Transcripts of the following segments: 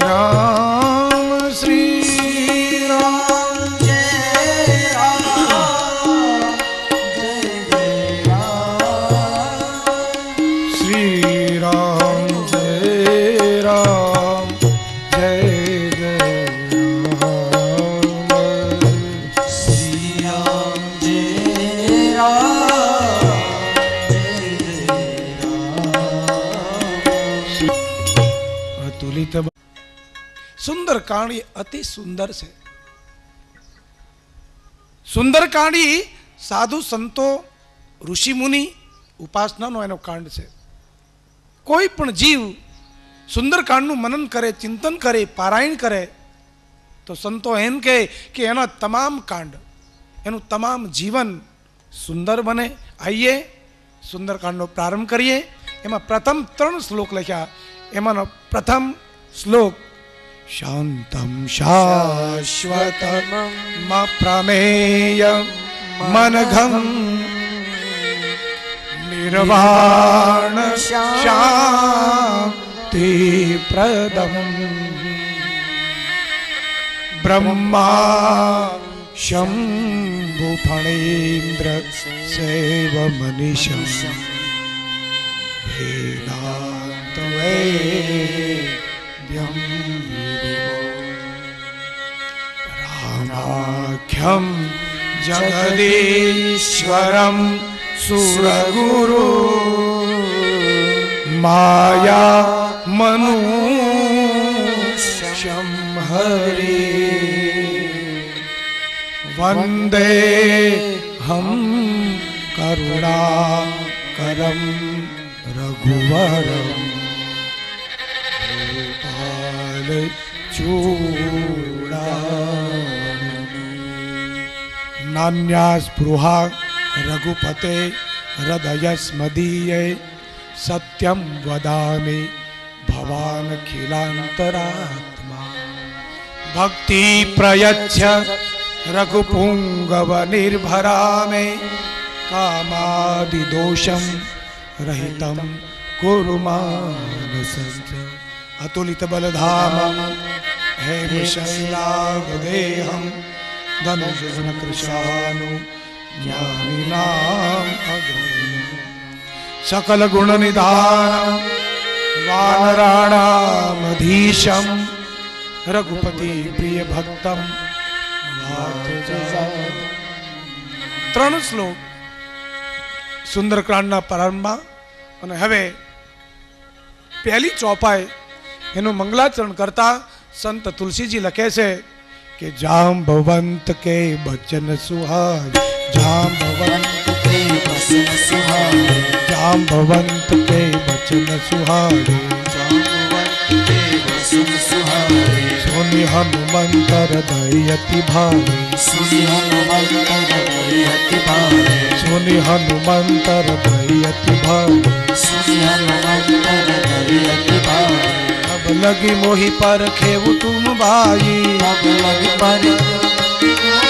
राम श्री राम जय राम जय जय राम श्री राम जय राम जय जय राम श्री राम जय राम जय जय राम। अतुलित सुंदर कहानी अति सुंदर से सुंदर कहानी साधु संतो ऋषि मुनि उपासना नो एनो कांड से कोई पण जीव सुंदर कांड नु मनन करे चिंतन करे पारायण करे तो संतो एम कहे कि एना तमाम कांड एनु तमाम जीवन सुंदर बने। आइए सुंदर कांड नो प्रारंभ करिए। एमा प्रथम 3 श्लोक लख्या। एमानो प्रथम श्लोक शांतं शाश्वतम् अप्रमेयं मनघं निर्वाण शान्तिप्रदम् ब्रह्मा शंभु फणीन्द्र सेवमनिशं वेदांत वेद्यं रामाख्यं जगदीश्वरं सुरगुरु माया मनुष्यं हरि वंदे हम करुणाकरं रघुवरं गोपाल चूडामणि नान्या स्पृहा रघुपते हृदयस्मदीये सत्यं वदामि भवान् खिलान्तरात्मा भक्ति प्रयच्छ रघुपुंगव निर्भरा मे कामादिदोषं रहितं कुरु मानसञ्च अतुलित बलधामं हेमशैलावदेहं धनुषकृशानु ज्ञानिनाम् अग्रगण्यं सकल गुण निधानं वानराणामधीशं रघुपति प्रिय भक्तम। 3 श्लोक सुंदरकांडना प्रारंभમાં અને હવે પહેલી ચોપાઈ એનું મંગલાચરણ કરતા સંત તુલસીજી લખે છે કે જાંબવંત કે બચન સુહાય જાંબવંત કે બચન સુહાય જાંબવંત કે બચન સુહાય જાંબવંત કે બચન સુહાય सुनि हनुमंत हृदयति भावे सुनि हनुमंत हृदयति भावे सुनि हनुमंत हृदयति भावे सुनि हनुमंत हृदयति भावे अब लगी मोहि पर खेवु तुम भाई अब लगी पर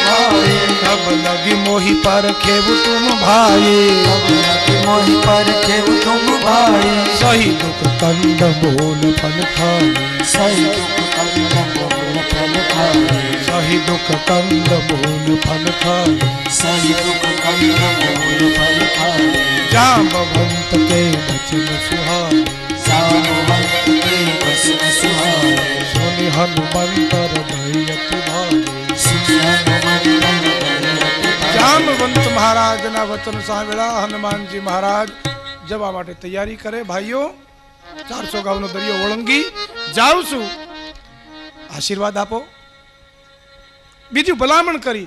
भाई अब लगी मोहि पर खेवु तुम भाई अब लगी मोहि पर खेवु तुम भाई सही दुख कंद बोल फल खाए सही दुख कंद बोल फल खाए सही दुख कंद बोल फल खाए सही दुख कंद बोल फल खाए जांबवंत के बचन सुहाए जांबवंत के बचन सुहाए सुनि हनुमंत हृदयति भावे सुनि हनुमंत हृदयति भावे। जांबवंत महाराज ना वचन सांभळ्या हनुमान जी महाराज जवा माटे तैयारी करे। भाईओ 400 गांव नो दरियो ओळंगी जाऊं छुं आशीर्वाद आपो। बीजू भलामण करी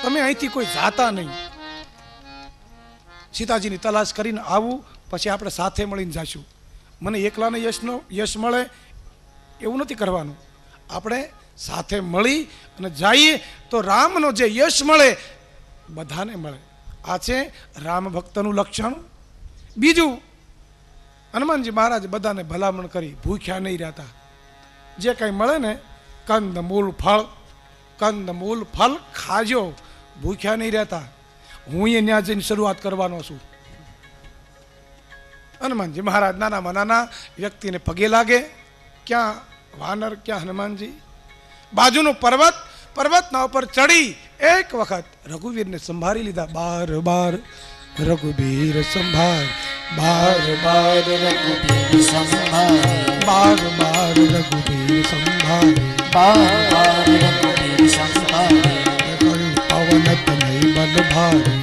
तमे અહીંથી કોઈ જાતા નહીં સીતાજીની તલાશ કરીને આવું પછી આપણે સાથે મળીને જાશું। મને એકલાને યશ મળે એવું નથી કરવાનું। આપણે સાથે મળી અને જઈએ તો રામનો જે યશ મળે બધાને મળે। આ છે રામ ભક્તનું લક્ષણ। બીજું હનુમાનજી મહારાજ બધાને ભલામણ કરી ભૂખ્યા નહીં રહેતા। જે કંઈ મળે ને કંદમૂળ ફળ ખાજો ભૂખ્યા નહીં રહેતા। હું અહીંયા જઈને શરૂઆત કરવાનો છું। હનુમાનજી મહારાજ નાનામાં નાના વ્યક્તિને પગે લાગે। ક્યાં વાનર ક્યાં હનુમાનજી? બાજુનો પર્વત, પર્વતના ઉપર ચડી એક વખત રઘુવીરને સંભાળી લીધા. બાર બાર રઘુવીર સંભાળ, બાર બાર રઘુવીર સંભાળ, બાર બાર રઘુવીર સંભાળ, બાર બાર રઘુવીર સંભાળ. પવન તનય બલ ભારી,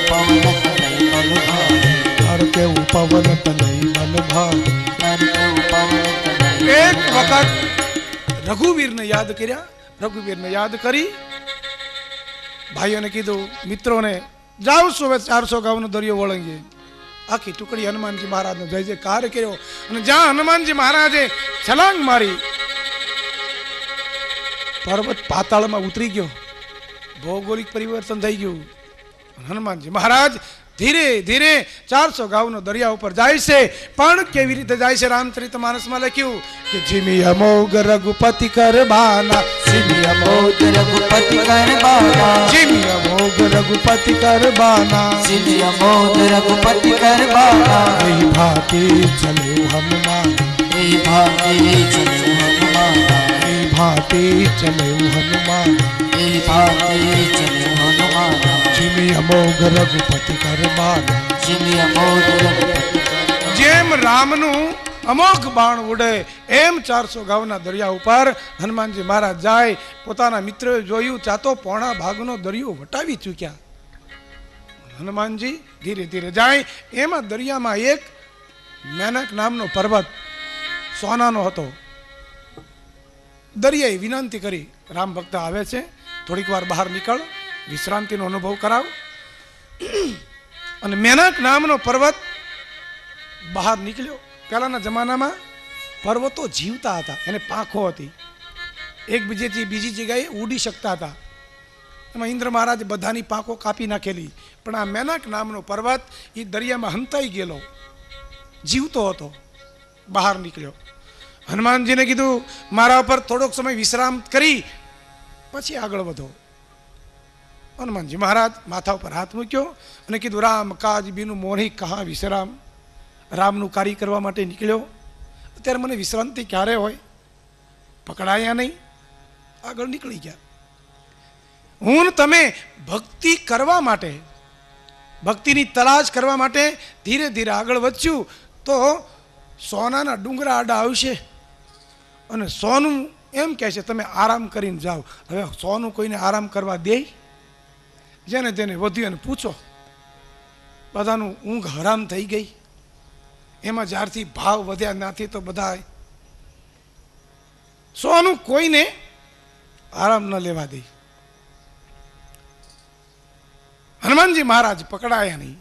પવન તનય બલ ભારી, હર કેવું પવન તનય બલ ભારી. એક વખત રઘુવીરને યાદ કર્યા. રઘુવીરને યાદ કરી ભાઈઓને કીધું, મિત્રોને જાઓ છો હવે 400 ગાઉનો દરિયો વળંગીએ. આખી ટુકડી હનુમાનજી મહારાજનો જય જયકાર કર્યો. અને જ્યાં હનુમાનજી મહારાજે છલાંગ મારી, પર્વત પાતાળમાં ઉતરી ગયો. ભૌગોલિક પરિવર્તન થઈ ગયું. હનુમાનજી મહારાજ ધીરે ધીરે 400 ગાઉનો દરિયા ઉપર જાય છે. પણ કેવી રીતે જાય છે? રામચરિતમાનસમાં લખ્યું કે જીમી અમોઘ રઘુપતિ કરબાના, જીમી અમોઘ રઘુપતિ કરબાના, જીમી અમોઘ રઘુપતિ કરબાના, જીમી અમોઘ રઘુપતિ કરબાના. એ ભાતે ચલ્યો હનુમાન, એ ભાતે ચલ્યો હનુમાન, એ ભાતે ચલ્યો હનુમાન, એ ભાતે ચલ્યો હનુમાન. જીમી અમોઘ રઘુપતિ કરબાના. જીમી અમોઘ રઘુપતિ. જેમ રામનું અમોઘ બાણ ઉડે એમ 400 ગાઉના દરિયા ઉપર હનુમાનજી મહારાજ જાય. પોતાના મિત્રોએ જોયું, ચાતો પોણા ભાગનો દરિયો વટાવી ચૂક્યા. હનુમાનજી ધીરે ધીરે જાય. એમાં દરિયામાં એક મેનક નામનો પર્વત સોનાનો હતો. દરિયાએ વિનંતી કરી, રામ ભક્ત આવે છે, થોડીક વાર બહાર નીકળ, વિશ્રાંતિનો અનુભવ કરાવ. અને મેનક નામનો પર્વત બહાર નીકળ્યો. પહેલાના જમાનામાં પર્વતો જીવતા હતા, એને પાંખો હતી, એકબીજેથી બીજી જગ્યાએ ઉડી શકતા હતા. એમાં ઇન્દ્ર મહારાજે બધાની પાંખો કાપી નાખેલી. પણ આ મેનક નામનો પર્વત એ દરિયામાં હંતાઈ ગયેલો, જીવતો હતો, બહાર નીકળ્યો. હનુમાનજીને કીધું, મારા પર થોડોક સમય વિશ્રામ કરી પછી આગળ વધો. હનુમાનજી મહારાજ માથા ઉપર હાથ મૂક્યો અને કીધું, રામ કાજ બીનું મોહી કહા વિશ્રામ. રામનું કાર્ય કરવા માટે નીકળ્યો, અત્યારે મને વિશ્રાંતિ ક્યારે હોય? પકડાયા નહીં, આગળ નીકળી ગયા. હું તમે ભક્તિ કરવા માટે, ભક્તિની તલાશ કરવા માટે ધીરે ધીરે આગળ વધશું તો સોનાના ડુંગરા આડા આવશે અને સોનું એમ કહે છે તમે આરામ કરીને જાઓ. હવે સોનું કોઈને આરામ કરવા દે? જેને તેને વધ્યું એને પૂછો, બધાનું ઊંઘ હરામ થઈ ગઈ. એમાં જ્યારથી ભાવ વધ્યા નથી તો બધા સોનું કોઈને આરામ ન લેવા દે. હનુમાનજી મહારાજ પકડાયા નહીં,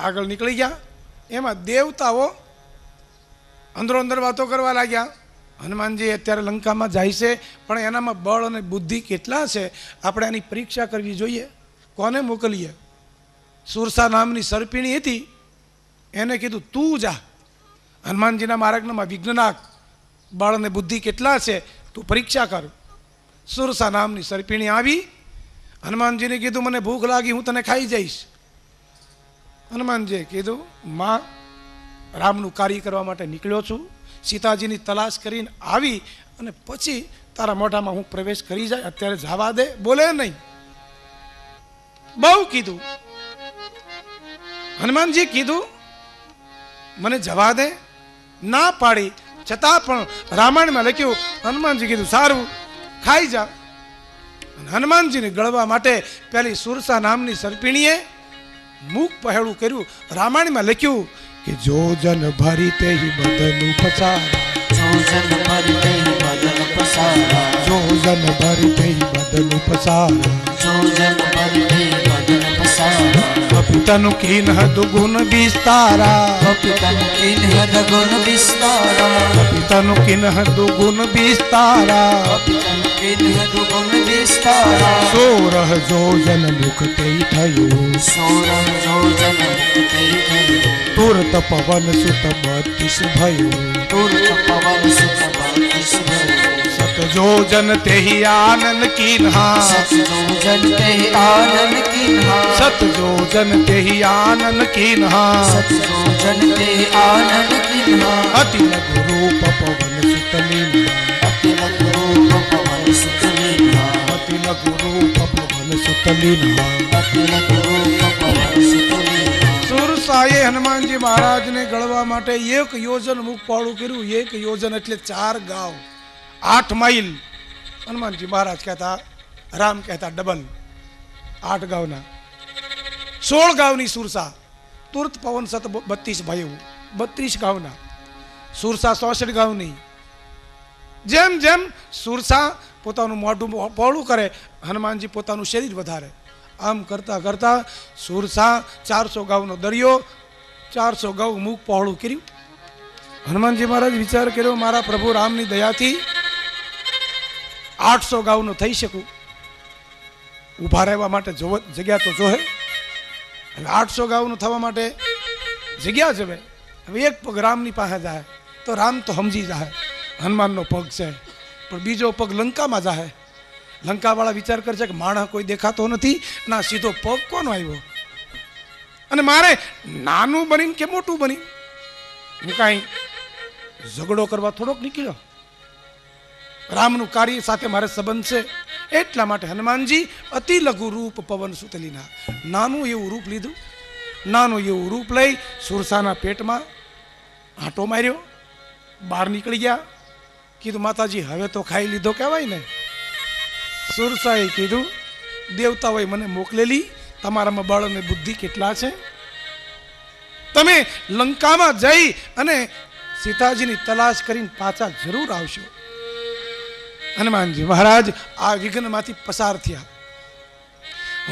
આગળ નીકળી ગયા. એમાં દેવતાઓ અંદરો અંદર વાતો કરવા લાગ્યા. હનુમાનજી અત્યારે લંકામાં જાય છે, પણ એનામાં બળ અને બુદ્ધિ કેટલા છે, આપણે એની પરીક્ષા કરવી જોઈએ. કોને મોકલીએ? સુરસા નામની સર્પિણી હતી, એને કીધું તું જા, હનુમાનજીના માર્ગમાં વિઘ્ન નાખ, બળ અને બુદ્ધિ કેટલા છે તું પરીક્ષા કર. સુરસા નામની સર્પિણી આવી, હનુમાનજીને કીધું મને ભૂખ લાગી, હું તને ખાઈ જઈશ. હનુમાનજીએ કીધું, માં રામનું કાર્ય કરવા માટે નીકળ્યો છું, સીતાજીની તલાશ કરીને આવી અને પછી તારા મોઢામાં હું પ્રવેશ કરી જાય, અત્યારે જવા દે. બોલે નહીં, બહુ કીધું. હનુમાનજી કીધું મને જવા દે, ના પાડી. છતાં પણ રામાયણમાં લખ્યું, હનુમાનજી કીધું સારું ખાઈ જા. હનુમાનજીને ગળવા માટે પેલી સુરસા નામની સર્પિણીએ મુખ પહેલું કર્યું. રામાયણમાં લખ્યું કે જો જન ભરી તે બદન પસારા, જો જન ભરી તે બદન પસારા, જો જન ભરી તે બદન પસારા, જો જન ભરી તે બદન પસારા. કપિતનું કિન્હ દુગુણ વિસ્તારા, કપિતનું કિન્હ દુગુણ વિસ્તારા, કપિતનું કિન્હ દુગુણ વિસ્તારા, કપિતનું કિન્હ દુગુણ વિસ્તારા. 16 જોજન મુખ તે થયું, 16 જોજન મુખ તે થયું. તુરત પવન સુત 32 ભયું, તુરત પવન સુત 32 ભયું. સતજોજન તેહિ આનંદ કિન્હા, સતજોજન તેહિ આનંદ કિન્હા, સતજોજન તેહિ આનંદ કિન્હા, સતજોજન તેહિ આનંદ કિન્હા. અતિ લઘુ રૂપ પવન સુત લીન્હા, સુતલીના અતિલઘુ રૂપ પવન સુતલીના સુરસાએ હનુમાનજી મહારાજને ગળવા માટે 1 યોજન મુખ પહોળું કર્યું. 1 યોજન એટલે 4 ગાંવ, 8 માઇલ. હનુમાનજી મહારાજ કહેતા, રામ કહેતા ડબલ 8 ગાંવના 16 ગાંવની સુરસા. તુરત પવન સત 32 ભાઈઓ, 32 ગાંવના સુરસા 64 ગાંવની. જેમ જેમ સુરસા પોતાનું મોઢું પહોળું કરે, હનુમાનજી પોતાનું શરીર વધારે. આમ કરતા કરતા સુરસા 400 ગાંવનો દરિયો, 400 ગાંવ મુખ પહોળું કર્યું. હનુમાનજી મહારાજ વિચાર કર્યો, મારા પ્રભુ રામની દયાથી 800 ગાંવનો થઈ શકું. ઊભા રહેવા માટે જગ્યા તો જોહે. હવે 800 ગાંવનું થવા માટે જગ્યા જવે. હવે એક પગ રામની પાસે જાય તો રામ તો સમજી જાય હનુમાનનો પગ છે, પણ બીજો પગ લંકામાં જાય. લંકાવાળા વિચાર કરશે કે માણસ કોઈ દેખાતો નથી, ના સીધો પગ કોનો આવ્યો, અને મારે નાનું બની કે મોટું બની હું કાંઈ ઝઘડો કરવા થોડોક નીકળ્યો. રામનું કાર્ય સાથે મારે સંબંધ છે. એટલા માટે હનુમાનજી અતિ લઘુ રૂપ પવન સુતલીના નાનું એવું રૂપ લીધું. નાનું એવું રૂપ લઈ સુરસાના પેટમાં આંટો માર્યો, બહાર નીકળી ગયા. કીધું માતાજી હવે તો ખાઈ લીધો કહેવાય ને. સુરસાએ કીધું દેવતાઓએ મને મોકલેલી, તમારામાં બળ અને બુદ્ધિ કેટલા છે, તમે લંકામાં જઈ અને સીતાજીની તલાશ કરીને પાછા જરૂર આવશો. હનુમાનજી મહારાજ આ વિઘ્નમાંથી પસાર થયા.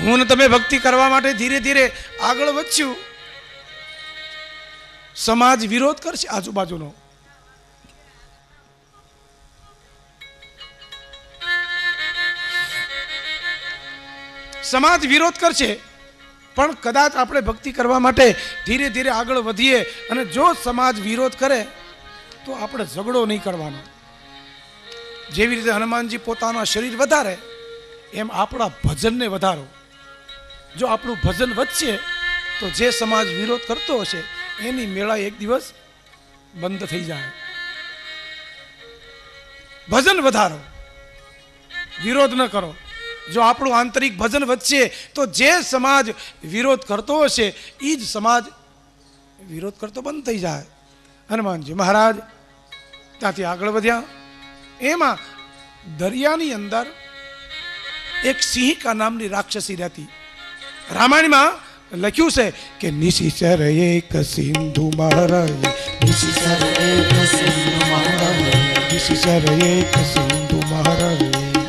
હું તમે ભક્તિ કરવા માટે ધીરે ધીરે આગળ વધ્યું. સમાજ વિરોધ કરશે આજુબાજુનો. સમાજ વિરોધ કરશે, પણ કદાચ આપણે ભક્તિ કરવા માટે ધીરે ધીરે આગળ વધીએ અને જો સમાજ વિરોધ કરે તો આપણે ઝઘડો નહીં કરવાનો. જેવી રીતે હનુમાનજી પોતાનું શરીર વધારે એમ આપણા ભજનને વધારો. જો આપણું ભજન વધશે તો જે સમાજ વિરોધ કરતો હશે એની મેળા એક દિવસ બંધ થઈ જાય. ભજન વધારો, વિરોધ ન કરો. જો આપણું આંતરિક ભજન વધશે તો જે સમાજ વિરોધ કરતો હશે એ જ સમાજ વિરોધ કરતો બંધ થઈ જાય. હનુમાનજી મહારાજ ત્યાંથી આગળ વધ્યા. એમાં દરિયાની અંદર એક સિંહિકા નામની રાક્ષસી રહેતી. રામાયણમાં લખ્યું છે કે નિશિચર એક સિંધુ મહરહે, નિશિચર એક સિંધુ મહરહે, નિશિચર એક સિંધુ મહરહે,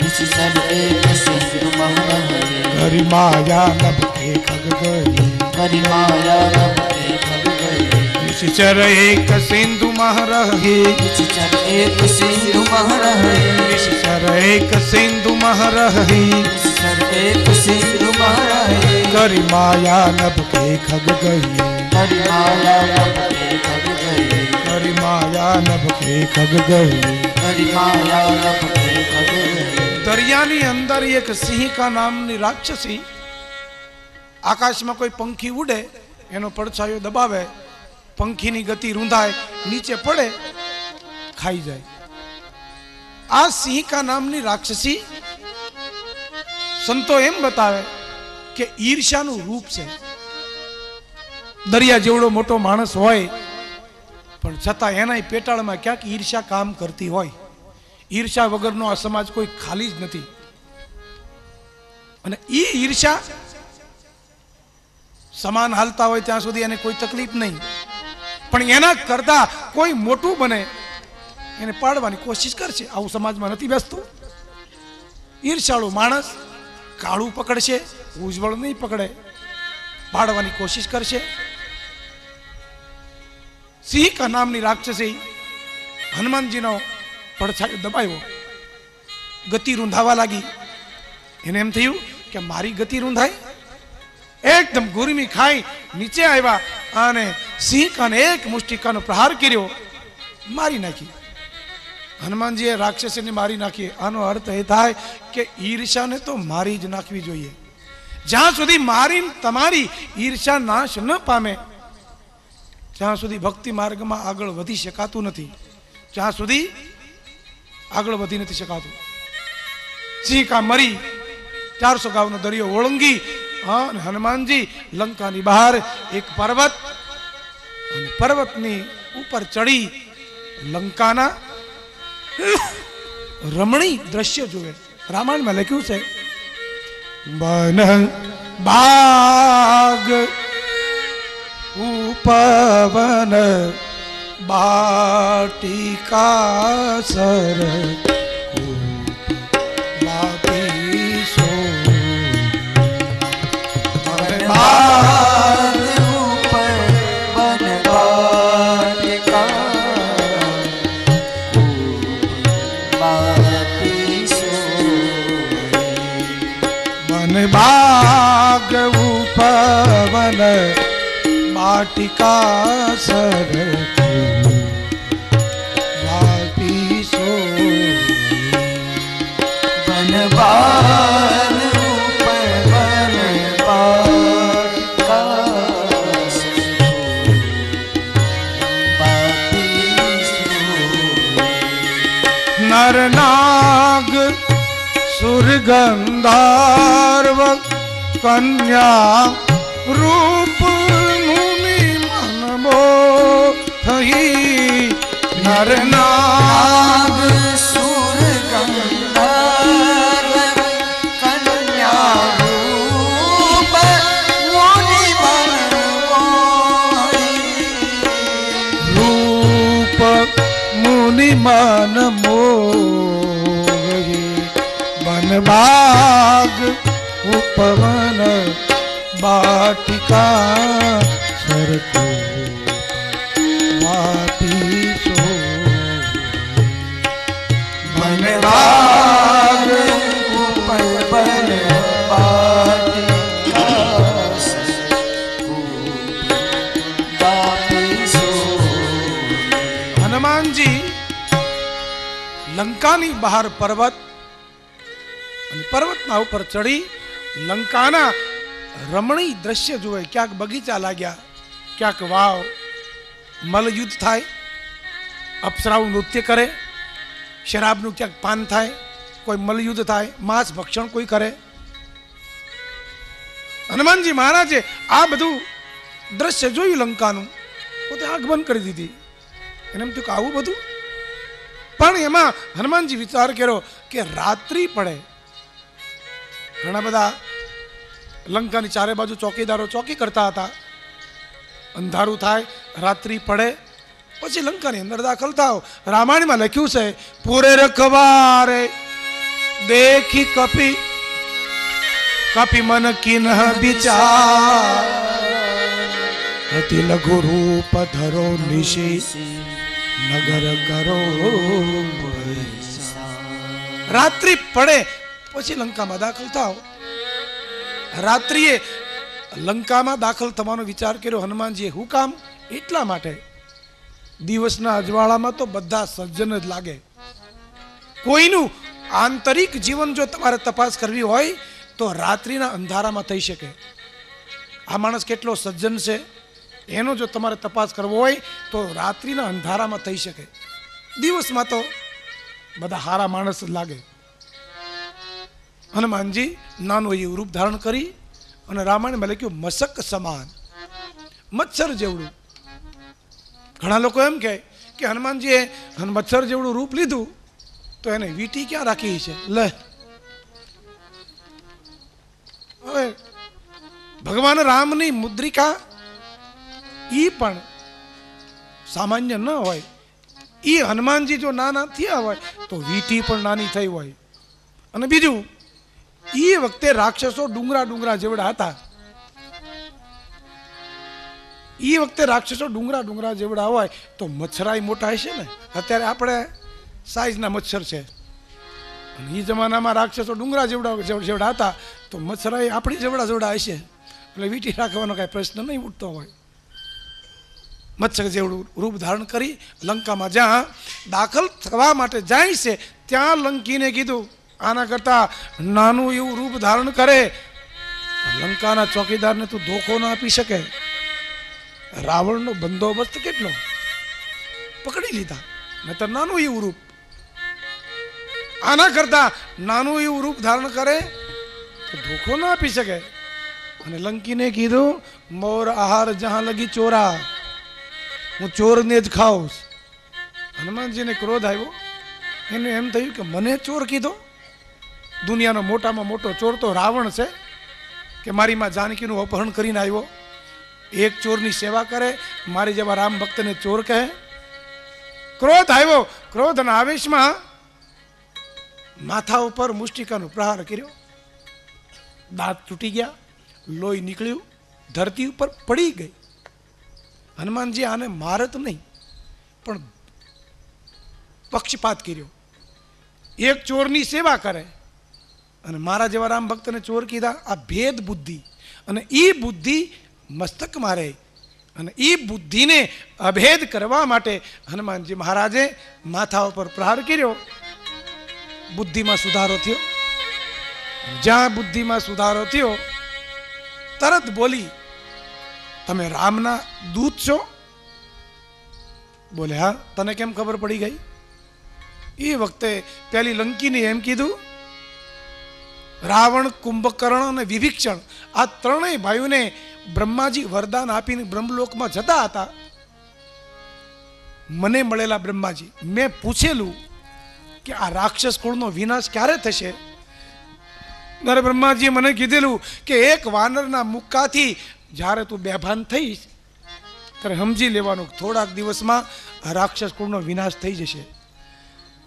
નિશિચર એક સિંધુ મહરહે, હરી માયા નભ કે ખગ ગઈ, હરી માયા નભ કે ખગ ગઈ. નિશિચર એક સિંધુ મહરહે, નિશિચર એક સિંધુ મહરહે, નિશિચર એક સિંધુ મહરહે, નિશિચર એક સિંધુ મહરહે, કરી માયા નભ કે ખગ ગઈ, હરી માયા નભ કે ખગ ગઈ, કરી માયા નભ કે ખગ ગઈ. હરી માયા નભ કે ખગ ગઈ. દરિયાની અંદર એક સિંહિકા નામની રાક્ષસી, આકાશમાં કોઈ પંખી ઉડે એનો પડછાયો દબાવે, પંખીની ગતિ રૂંધાય, નીચે પડે, ખાઈ જાય. આ સિંહિકા નામની રાક્ષસી સંતો એમ બતાવે કે ઈર્ષ્યાનું રૂપ છે. દરિયા જેવડો મોટો માણસ હોય પણ છતાં એના પેટાળમાં ક્યાંક ઈર્ષ્યા કામ કરતી હોય. ઈર્ષ્યા વગરનો આ સમાજ કોઈ ખાલી જ નથી. અને ઈ ઈર્ષ્યા સમાન હાલતા હોય ત્યાં સુધી એને કોઈ તકલીફ નહીં, પણ એના કરતા કોઈ મોટું બને એને પાડવાની કોશિશ કરશે. આવું સમાજમાં નથી બેસતું. ઈર્ષાળુ માણસ કાળું પકડશે, ઉજ્જવળ નહીં પકડે, પાડવાની કોશિશ કરશે. સિંહિકા નામની રાક્ષસી હનુમાનજીનો પડછાયો દબાયો, ગતિ રૂંધાવા લાગી. એને એમ થયું કે મારી ગતિ રૂંધાય. એકદમ ગુરમી ખાઈ નીચે આવ્યા અને સિંહિકાને એક મુષ્ટિકાનો પ્રહાર કર્યો, મારી નાખી. હનુમાનજીએ રાક્ષસીને મારી નાખી. આનો અર્થ એ થાય કે ઈર્ષાને તો મારી જ નાખવી જોઈએ. જ્યાં સુધી મારી તમારી ઈર્ષા નાશ ન પામે ત્યાં સુધી ભક્તિ માર્ગમાં આગળ વધી શકાતું નથી. જ્યાં સુધી આગળ વધી નથી શકાતું. સિંહિકા મરી 400 ગાવનો દરિયો ઓળંગી અને હનુમાનજી લંકાની બહાર એક પર્વત અને પર્વતની ઉપર ચડી લંકાના રમણીય દ્રશ્ય જોવે. રામાયણમાં લખ્યું છે બન બાગ ઉપવન બાટિકા સર बाग उपवन बाटिका सर वापीसो बन बाग उपवन बाटिका नर नाग सुरगंधार्व कन्या रूप मुनि मन मोहि नर नाग सुरगंधार्व कन्या रूप मुनि मन मोहि रूप मुनि मन मोहि बन बाग उपवन बाटिका सरको वापीसो बन बाग उपवन बाटिका सरको वापीसो. હનુમાનજી લંકાની બહાર પર્વત અને પર્વતના ઉપર ચડી લંકાના રમણીય દ્રશ્ય જોવે. ક્યાંક બગીચા લાગ્યા, ક્યાંક વાવ, મલયુદ્ધ થાય, અપ્સરાઓ નૃત્ય કરે, શરાબનું ક્યાંક પાન થાય, કોઈ મલયુદ્ધ થાય, માંસ ભક્ષણ કોઈ કરે. હનુમાનજી મહારાજે આ બધું દ્રશ્ય જોયું લંકાનું, પોતે આંખ બંધ કરી દીધી. એને એમ થયું કે આવું બધું. પણ એમાં હનુમાનજી વિચાર કર્યો કે રાત્રિ પડે, ઘણા બધા લંકાની ચારે બાજુ ચોકીદારો ચોકી કરતા હતા, અંધારું થાય, રાત્રિ પડે, પછી લંકાની અંદર દાખલ થાવ. રામાયણમાં લખ્યું છે પૂરે રખવારે દેખી કપી કપી મન કિન્હ વિચાર અતિ લઘુ રૂપ ધરો નિશી નગર કરો. રાત્રિ પડે પછી લંકામાં દાખલ થાવ. રાત્રિએ લંકામાં દાખલ થવાનો વિચાર કર્યો હનુમાનજીએ. હું કામ? એટલા માટે દિવસના અજવાળામાં તો બધા સજ્જન જ લાગે. કોઈનું આંતરિક જીવન જો તમારે તપાસ કરવી હોય તો રાત્રિના અંધારામાં થઈ શકે. આ માણસ કેટલો સજ્જન છે એનો જો તમારે તપાસ કરવો હોય તો રાત્રિના અંધારામાં થઈ શકે. દિવસમાં તો બધા હારા માણસ જ લાગે. હનુમાનજી નાનું એવું રૂપ ધારણ કરી અને રામાયણમાં લખ્યું મસક સમાન, મચ્છર જેવડું. ઘણા લોકો એમ કહે કે હનુમાનજીએ મચ્છર જેવડું રૂપ લીધું તો એને વીંટી ક્યાં રાખી છે. લે, હવે ભગવાન રામની મુદ્રિકા ઈ પણ સામાન્ય ન હોય. ઈ હનુમાનજી જો નાના થયા હોય તો વીંટી પણ નાની થઈ હોય. અને બીજું, એ વખતે રાક્ષસો ડુંગરા ડુંગરા જેવડા હતા. એ વખતે રાક્ષસો ડુંગરા ડુંગરા જેવડા હોય તો મચ્છરાય મોટા હશે ને. અત્યારે આપણે સાઈઝના મચ્છર છે અને એ જમાનામાં રાક્ષસો ડુંગરા જેવડા હતા તો મચ્છરાય આપણી જેવડા હશે. એટલે વીંટી રાખવાનો કાંઈ પ્રશ્ન નહીં ઉઠતો હોય. મચ્છર જેવડું રૂપ ધારણ કરી લંકામાં જ્યાં દાખલ થવા માટે જાય છે ત્યાં લંકીને કીધું આના કરતા નાનું એવું રૂપ ધારણ કરે. લંકાના ચોકીદારને તું ધોખો ના આપી શકે. રાવણનો બંદોબસ્ત કેટલો, પકડી લીધા. નહીતર નાનું એવું રૂપ, આના કરતા નાનું એવું રૂપ ધારણ કરે તો ધોખો ના આપી શકે. અને લંકીને કીધું મોર આહાર જહાં લગી ચોરા, હું ચોરને જ ખાઉં. હનુમાનજીને ક્રોધ આવ્યો. એને એમ થયું કે મને ચોર કીધો. દુનિયાનો મોટામાં મોટો ચોર તો રાવણ છે કે મારી માં જાનકીનું અપહરણ કરીને આવ્યો. એક ચોરની સેવા કરે, મારી જેવા રામ ભક્તને ચોર કહે. ક્રોધ આવ્યો. ક્રોધના આવેશમાં માથા ઉપર મુષ્ટિકાનો પ્રહાર કર્યો. દાંત તૂટી ગયા, લોહી નીકળ્યું, ધરતી ઉપર પડી ગઈ. હનુમાનજી આને મારત નહીં પણ પક્ષપાત કર્યો. એક ચોરની સેવા કરે અને મારા જેવા રામ ભક્તને ચોર કીધા. આ ભેદ બુદ્ધિ, અને એ બુદ્ધિ મસ્તક મારે, અને એ બુદ્ધિને અભેદ કરવા માટે હનુમાનજી મહારાજે માથા ઉપર પ્રહાર કર્યો. બુદ્ધિમાં સુધારો થયો. જ્યાં બુદ્ધિમાં સુધારો થયો તરત બોલી, તમે રામના દૂત છો? બોલે હા. તને કેમ ખબર પડી ગઈ? એ વખતે પેલી લંકીને એમ કીધું, રાવણ, કુંભકર્ણ અને વિભીક્ષણ આ ત્રણેય ભાઈઓને બ્રહ્માજી વરદાન આપીને બ્રહ્મલોકમાં જતા હતા. મને મળેલા બ્રહ્માજી, મેં પૂછેલું કે આ રાક્ષસ કુળનો વિનાશ ક્યારે થશે? ત્યારે બ્રહ્માજીએ મને કીધેલું કે એક વાનરના મુક્કાથી જ્યારે તું બેભાન થઈશ ત્યારે સમજી લેવાનું થોડાક દિવસમાં આ રાક્ષસ કુળનો વિનાશ થઈ જશે.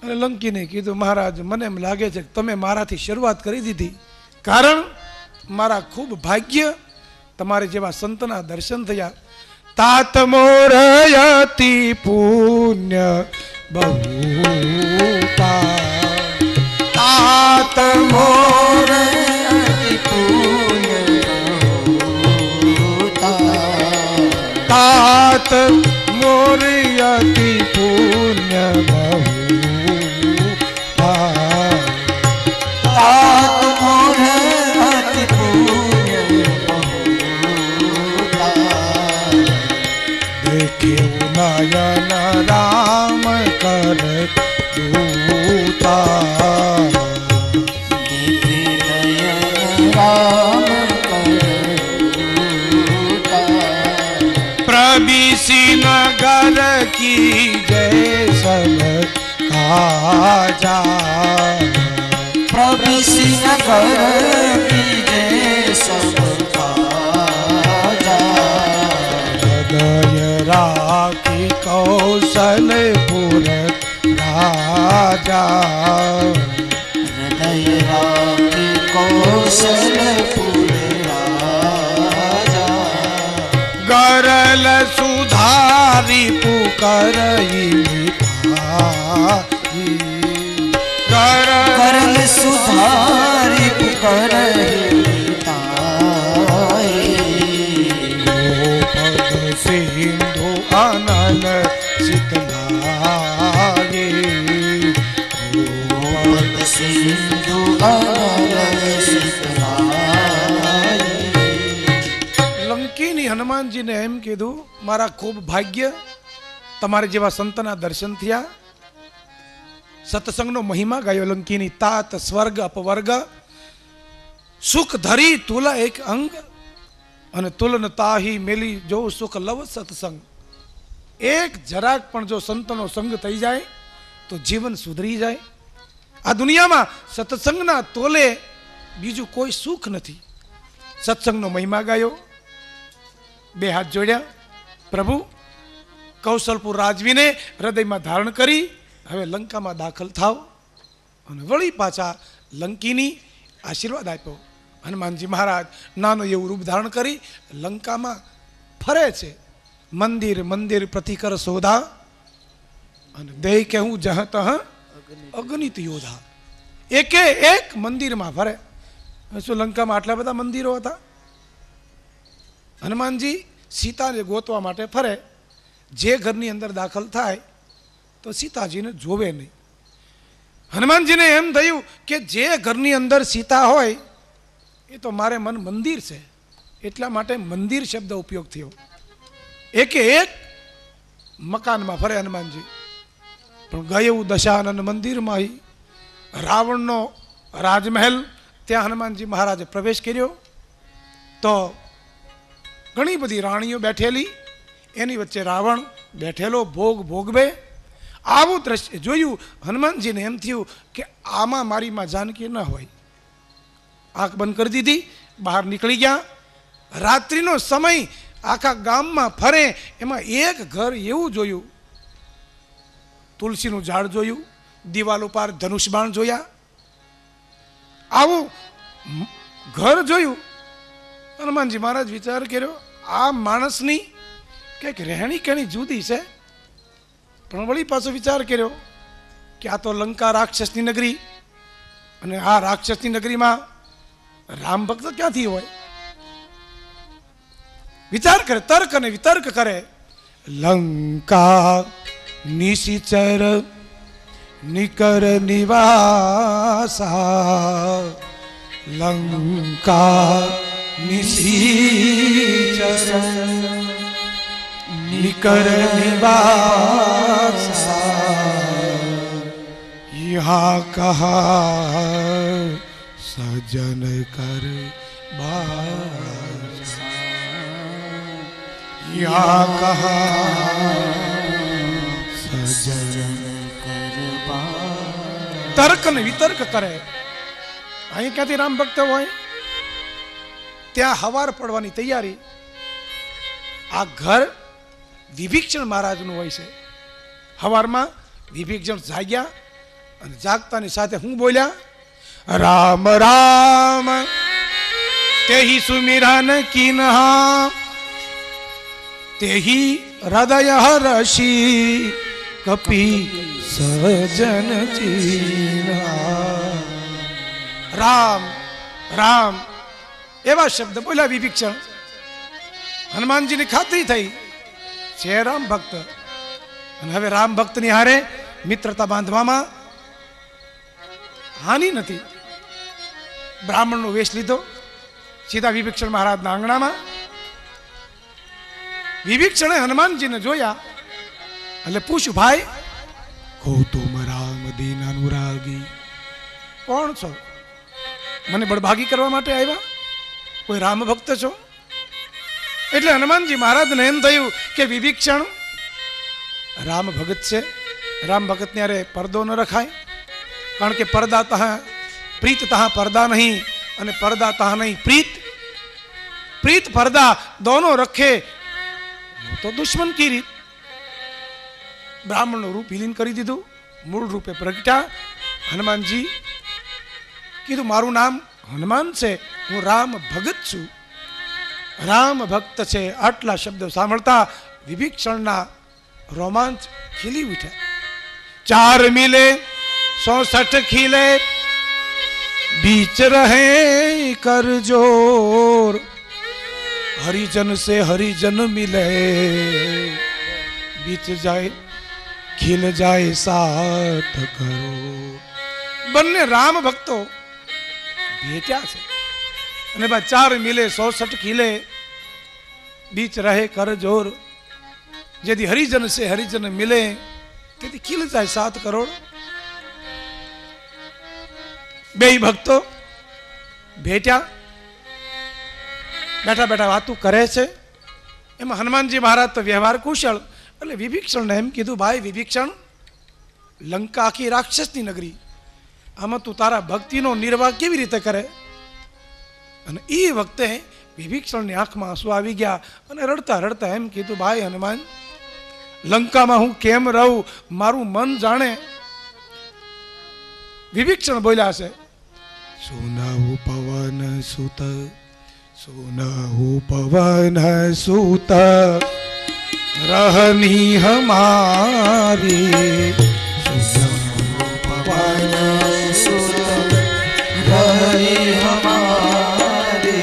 અને લંકીને કીધું, મહારાજ મને એમ લાગે છે કે તમે મારાથી શરૂઆત કરી દીધી, કારણ મારા ખૂબ ભાગ્ય તમારે જેવા સંતના દર્શન થયા. તાત મોરયતિ પુણ્ય બહુતા, તાત મોરયતિ પુણ્ય બહુતા, તાત મોરયતિ પુણ્ય બહુતા, તાત મોરયતિ પુણ્ય બહુતા, દેખે નયન રામ કર દૂતા, દેખે નયન રામ કર દૂતા, પ્રભિસી નગર કી જય સબ કાજા, પ્રભિસી નગર કી જય સબ રાખી કૌશલપુર રાજા, હૃદય રાખી કૌશલપુર રાજા, ગરલ સુધારી પુકરઈ મિતાઈ, ગરલ સુધારી પુકરઈ સિંધુ આનંદ શીતલાએ, સિંધુ આનંદ શીતલાએ. લંકીની હનુમાનજીને એમ કીધું, મારા ખૂબ ભાગ્ય તમારે જેવા સંતના દર્શન થયા. સત્સંગનો મહિમા ગાયો લંકીની. તાત સ્વર્ગ અપવર્ગ સુખ ધરી તુલ એક અંગ, અને તુલન તાહી મેલી જો સુખ લવ સત્સંગ. એક જરાક પણ જો સંતનો સંગ થઈ જાય તો જીવન સુધરી જાય. આ દુનિયામાં સત્સંગના તોલે બીજું કોઈ સુખ નથી. સત્સંગનો મહિમા ગાયો, બે હાથ જોડ્યા, પ્રભુ કૌશલપુર રાજવીને હૃદયમાં ધારણ કરી હવે લંકામાં દાખલ થાવ. અને વળી પાછા લંકીની આશીર્વાદ આપ્યો. હનુમાનજી મહારાજ નાનું એવું રૂપ ધારણ કરી લંકામાં ફરે છે. મંદિર મંદિર પ્રતિકર શોધા, અને દેહ કે હું જહ તહ અગણિત યોધા. એકે એક મંદિરમાં ફરે. શું લંકામાં આટલા બધા મંદિરો હતા? હનુમાનજી સીતાને ગોતવા માટે ફરે. જે ઘરની અંદર દાખલ થાય તો સીતાજીને જોવે નહીં. હનુમાનજીને એમ થયું કે જે ઘરની અંદર સીતા હોય એ તો મારે મન મંદિર છે, એટલા માટે મંદિર શબ્દ ઉપયોગ થયો. એકે એક મકાનમાં ફરે હનુમાનજી, પણ ગયું દશાનન મંદિરમાં રાવણનો રાજમહેલ ત્યાં હનુમાનજી મહારાજે પ્રવેશ કર્યો તો ઘણી બધી રાણીઓ બેઠેલી, એની વચ્ચે રાવણ બેઠેલો ભોગ ભોગવે. આવું દ્રશ્ય જોયું. હનુમાનજીને એમ થયું કે આમાં મારી માં જાનકી ન હોય. આંખ બંધ કરી દીધી, બહાર નીકળી ગયા. રાત્રિનો સમય, આખા ગામમાં ફરે. એમાં એક ઘર એવું જોયું, તુલસીનું ઝાડ જોયું, દિવાલ ઉપર ધનુષ બાણ જોયા. આવું ઘર જોયું. હનુમાનજી મહારાજ વિચાર કર્યો, આ માણસની કંઈક રહેણી કેણી જુદી છે. પણ વળી પાછો વિચાર કર્યો કે આ તો લંકા રાક્ષસની નગરી, અને આ રાક્ષસની નગરીમાં રામ ભક્ત ક્યાંથી હોય? વિચાર કરે, તર્ક અને વિતર્ક કરે. લંકા નિશિચર નિકર નિવાસા, લંકા નિશિચર નિકર નિવાસા, यहाँ कहा सजन कर बासा, यहाँ कहा सजन कर बासा. તર્ક ને વિતર્ક કરે. અહીં ક્યાંથી રામ ભક્ત હોય? ત્યાં હવાર પડવાની તૈયારી. આ ઘર વિભીક્ષણ મહારાજનું હોય છે. હવારમાં વિભીક્ષણ જાગ્યા અને જાગતાની સાથે હું બોલ્યા, રામ રામ તેહી સુમિરન કિન્હા, તેહી હૃદય હર્ષી કપી સજન ચીના. રામ રામ એવા શબ્દ બોલ્યા વિભીક્ષણ. હનુમાનજીની ખાતરી થઈ છે રામ ભક્ત. અને હવે રામ ભક્તની હારે મિત્રતા બાંધવામાં હાનિ નથી. બ્રાહ્મણનો વેશ લીધો, સીધા વિભીક્ષણ મહારાજના આંગણામાં. વિભીક્ષણે હનુમાનજીને જોયા એટલે પૂછ્યું, ભાઈ ગૌતમ રામ દીન અનુરાગી, કોણ છો? મને બળભાગી કરવા માટે આવ્યા? કોઈ રામ ભક્ત છો? એટલે હનુમાનજી મહારાજને એમ થયું કે વિભીક્ષણ રામ ભગત છે. રામ ભગત ને અરે પડદો ન રખાય, કારણ કે પડદા તહાં પ્રીત તહાં પડદા નહીં, અને પડદા તહાં નહીં પ્રીત. प्रीत पर्दा दोनों रखे तो दुश्मन की रीत. ब्राह्मण रूप विलीन करी दीधु, मूल रूपे प्रगटा. हनुमान जी कीधु मारू नाम हनुमान से, हूँ राम भगत छू, राम भक्त छे. आटला शब्द सांभळता विभीषणना रोमांच खिली उठ्या. 4 मिले 64 खिले, बीच रहे कर जोर, हरिजन से हरिजन मिले, बीच जाए खिल जाए साथ करो. बन्ने राम भक्तो भेट्या छे અને બા 4 મિલે 64 ખીલે, बीच रहे कर जोर. यदि हरिजन से हरिजन मिले તેથી ખીલ જાય 7 કરોડ. બે ભક્તો ભેટ્યા, બેઠા બેઠા વાતું કરે છે. એમાં હનુમાનજી મહારાજ તો વ્યવહાર કુશળ, એટલે વિભીષણને એમ કીધું, ભાઈ વિભીષણ, લંકા આખી રાક્ષસની નગરી, આમાં તું તારા ભક્તિનો નિર્વાહ કેવી રીતે કરે? અને એ વખતે વિભીષણની આંખમાં આંસુ આવી ગયા અને રડતા રડતા એમ કીધું, ભાઈ હનુમાન, લંકામાં હું કેમ રહું, મારું મન જાણે. વિભીષણ બોલ્યા છે, સુનાવું પવન સુત, સુનાવું પવન સુત, रहनी हमारी, पवन सुत रहनी हमारी,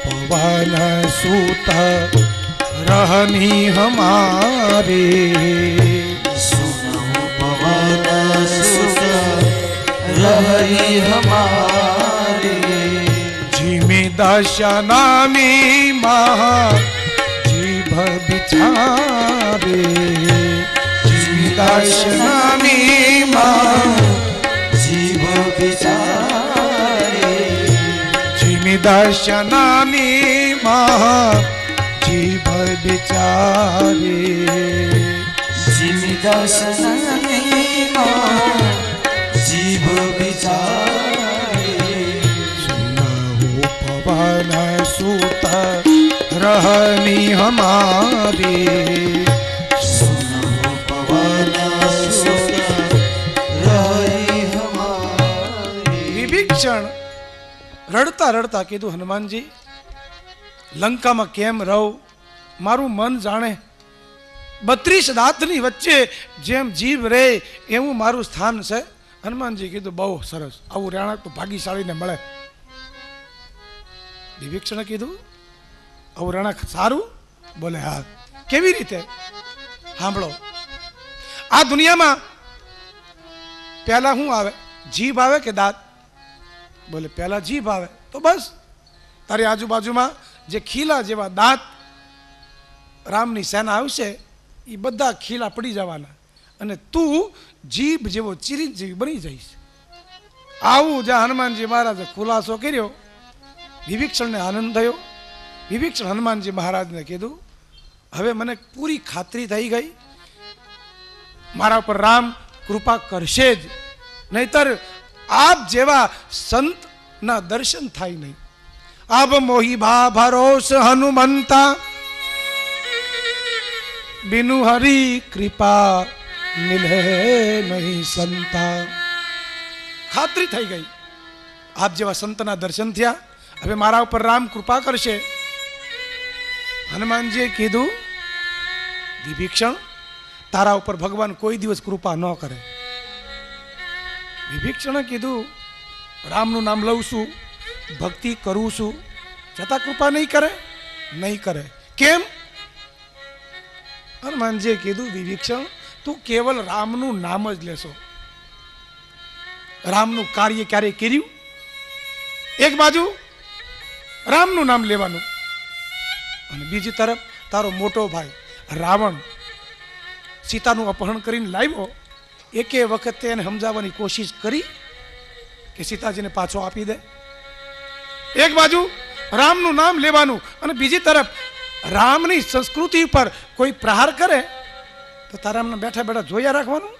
पवन सुत रहनी हमारी, पवन सुत रहनी हमारी, जिमी दशनामी महा बिचारे, दर्शनामी मां जीव बिचारे. દર્શનાની મહા જીભ બિચારી જીમી દર્શનની જીભ બિચારી સુનહુ પવન સુત રહની હમારી સુનો પવન સુત રહી હમારી. વિભીષણ રડતા રડતા કીધું, હનુમાનજી લંકામાં કેમ રહું, મારું મન જાણે 32 દાંતની વચ્ચે જેમ જીભ રહે એવું મારું સ્થાન છે. હનુમાનજી કીધું, બહુ સરસ, આવું રહેણાંક તો ભાગ્યશાળીને મળે. વિભીષણે કીધું, આવું રહેણાંક સારું? બોલે હા. કેવી રીતે? સાંભળો, આ દુનિયામાં પહેલા શું આવે, જીભ આવે કે દાંત? બોલે પહેલા જીભ આવે. તો બસ તારી આજુબાજુમાં જે ખીલા જેવા દાંત રામની સેના આવશે એ બધા ખીલા પડી જવાના અને તું જીભ જેવો ચિરંજીવી બની જઈશ. આવું જ્યાં હનુમાનજી મહારાજે ખુલાસો કર્યો, વિભીષણને આનંદ થયો. વિભીષણ હનુમાનજી મહારાજને કીધું, હવે મને પૂરી ખાતરી થઈ ગઈ, મારા ઉપર રામ કૃપા કરશે જ, નહીતર આપ જેવા સંતના દર્શન થાય નહીં. આપ મોહી ભા ભરોસ હનુમંતા બિનુ હરી કૃપા મિલે નહીં સંતા. ખાતરી થઈ ગઈ, આપ જેવા સંતના દર્શન થયા, હવે મારા ઉપર રામ કૃપા કરશે. હનુમાનજીએ કીધું, વિભીષણ તારા ઉપર ભગવાન કોઈ દિવસ કૃપા ન કરે. વિભીષણે કીધું, રામનું નામ લઉં છું, ભક્તિ કરું છું, છતાં કૃપા નહીં કરે? નહીં કરે. કેમ? હનુમાનજીએ કીધું, વિભીષણ તું કેવલ રામનું નામ જ લેશો, રામનું કાર્ય ક્યારે કર્યું? એક બાજુ રામનું નામ લેવાનું અને બીજી તરફ તારો મોટો ભાઈ રાવણ સીતાનું અપહરણ કરીને લાવ્યો, એકે વખતે એને સમજાવવાની કોશિશ કરી કે સીતાજીને પાછો આપી દે. એક બાજુ રામનું નામ લેવાનું અને બીજી તરફ રામની સંસ્કૃતિ પર કોઈ પ્રહાર કરે તો તારા એમને બેઠા બેઠા જોયા રાખવાનું,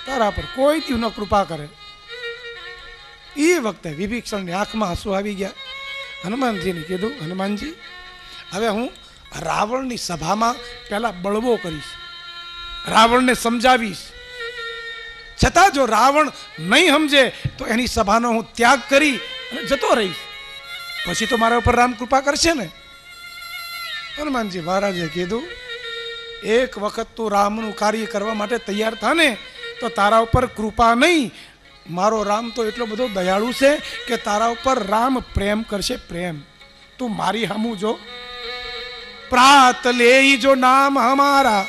તારા પર કોઈ દી ન કૃપા કરે. એ વખતે વિભીષણની આંખમાં આંસુ આવી ગયા. હનુમાનજીને કીધું, હનુમાનજી હવે હું રાવણની સભામાં પહેલા બળવો કરીશ, રાવણને સમજાવીશ, છતાં જો રાવણ નહીં સમજે તો એની સભાનો હું ત્યાગ કરી અને જતો રહીશ, પછી તો મારા ઉપર રામ કૃપા કરશે ને. હનુમાનજી મહારાજે કીધું, એક વખત તું રામનું કાર્ય કરવા માટે તૈયાર થાને તો તારા ઉપર કૃપા નહીં, મારો રામ તો એટલો બધો દયાળુ છે કે તારા ઉપર રામ પ્રેમ કરશે, પ્રેમ. તું મારી હમું જો, પ્રાત લે જો નામ હમારા.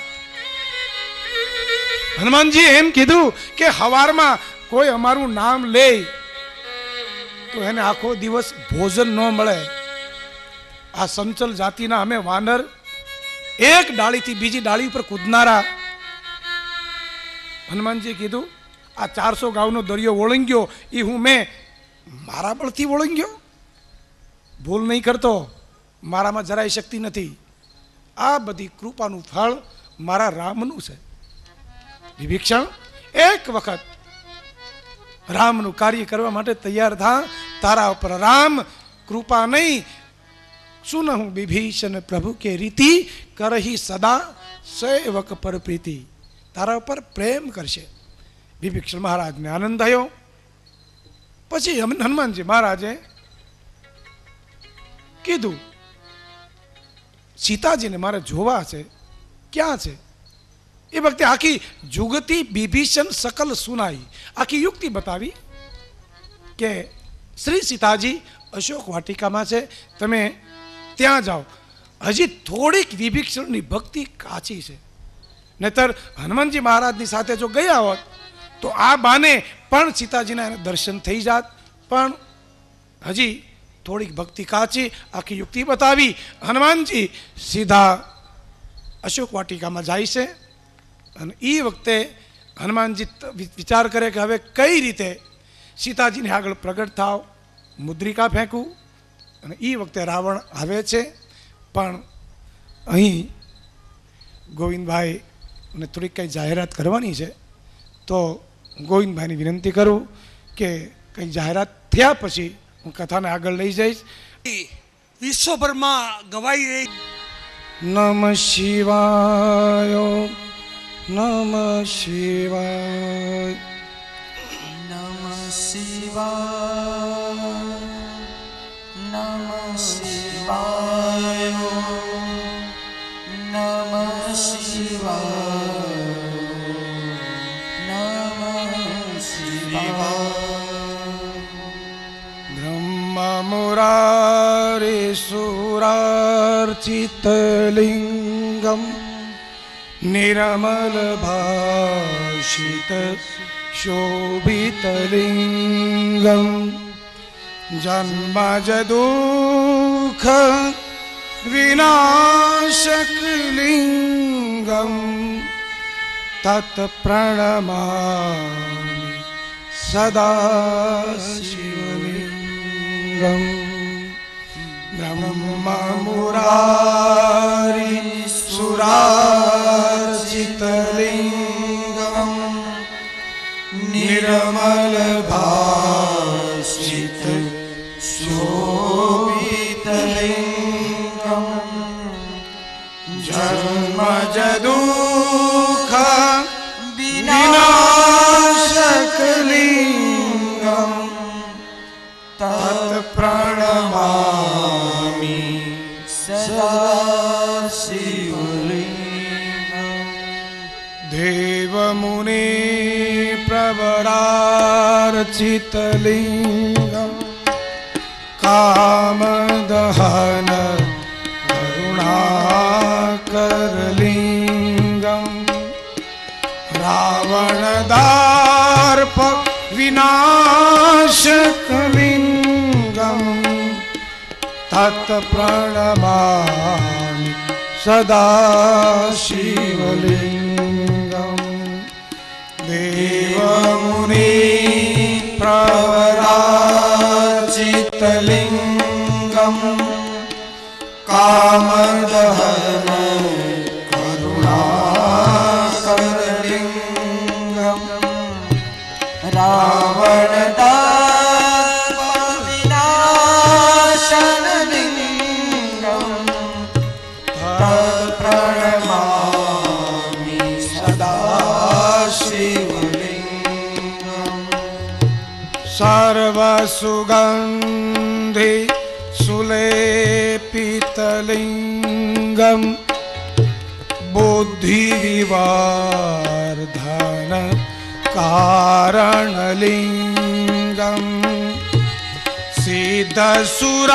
હનુમાનજી એમ કીધું કે હવારમાં કોઈ અમારું નામ લે તો એને આખો દિવસ ભોજન ન મળે. આ સંચલ જાતિના અમે વાનર, એક ડાળીથી બીજી ડાળી ઉપર કૂદનારા. હનુમાનજી કીધું, આ 400 ગાઉનો દરિયો ઓળંગ્યો એ હું મેં મારા બળથી ઓળંગ્યો? ભૂલ નહીં કરતો, મારામાં જરાય શક્તિ નથી. આ બધી કૃપાનું ફળ મારા રામનું છે. વિભીષણ એક વખત રામનું કાર્ય કરવા માટે તૈયાર થા, તારા ઉપર રામ કૃપા નહીં, સુનહું વિભીષણ પ્રભુ કે રીતિ કરહી સદા સેવક પર પ્રીતિ. તારા ઉપર પ્રેમ કરશે. વિભીષણ મહારાજને આનંદ થયો. પછી હનુમાનજી મહારાજે કીધું, સીતાજીને મારે જોવા છે, ક્યાં છે? એ વખતે આખી જુગતી વિભીષણ સકલ સુનાઈ, આખી યુક્તિ બતાવી કે શ્રી સીતાજી અશોક વાટિકામાં છે, તમે ત્યાં જાઓ. હજી થોડીક વિભીષણની ભક્તિ કાચી છે, નહીતર હનુમાનજી મહારાજની સાથે જો ગયા હોત તો આ બાને પણ સીતાજીના એને દર્શન થઈ જાત, પણ હજી થોડીક ભક્તિ કાચી. આખી યુક્તિ બતાવી. હનુમાનજી સીધા અશોક વાટિકામાં જાય છે અને એ વખતે હનુમાનજી વિચાર કરે કે હવે કઈ રીતે સીતાજીને આગળ પ્રગટ થાવ, મુદ્રિકા ફેંકું, અને એ વખતે રાવણ આવે છે. પણ અહીં ગોવિંદભાઈ ને થોડીક કંઈ જાહેરાત કરવાની છે, તો ગોવિંદભાઈને વિનંતી કરું કે કંઈ જાહેરાત થયા પછી હું કથાને આગળ લઈ જઈશ. વિશ્વભરમાં ગવાઈ રહી નમ શિવાય, નમ શિવાય, નમઃ શિવાય, નમઃ શિવાય, નમઃ શિવાય, નમઃ શિવાય. બ્રહ્મ મુરારે સુરાર્ચિતલિંગમ નિરમલ ભાષિત શોભિતલિંગમ જન્મજ દુઃખ વિનાશકલિંગમ તત પ્રણમામિ સદા શિવલિંગમ. બ્રહ્મ મુરારી સુરાર્ચિતલિંગમ નિર્મલ ભાષિત શોભિતલિંગમ જન્મજ દુઃખ વિનાશકલિંગમ તત પ્રણમામિ સદા શિવલિંગમ. દેવમુનિ પ્રવરાર્ચિતલિંગમ કામદહન કરુણાકરલિંગમ રાવણદાર્પ વિનાશકલિંગમ તત પ્રણમામિ સદા શિવલિંગમ. દેવમુનિ પ્રવરાર્ચિતલિંગમ કામદહન કરુણાકરલિંગમ રાવણદાર્પ વિનાશનલિંગમ તત્પ્રણમામિ સદા શિવલિંગમ. સર્વસુગંધિ સુલેપિતલિંગમ બુદ્ધિવિવર્ધન કારણલિંગમ સિદ્ધસુરાસુર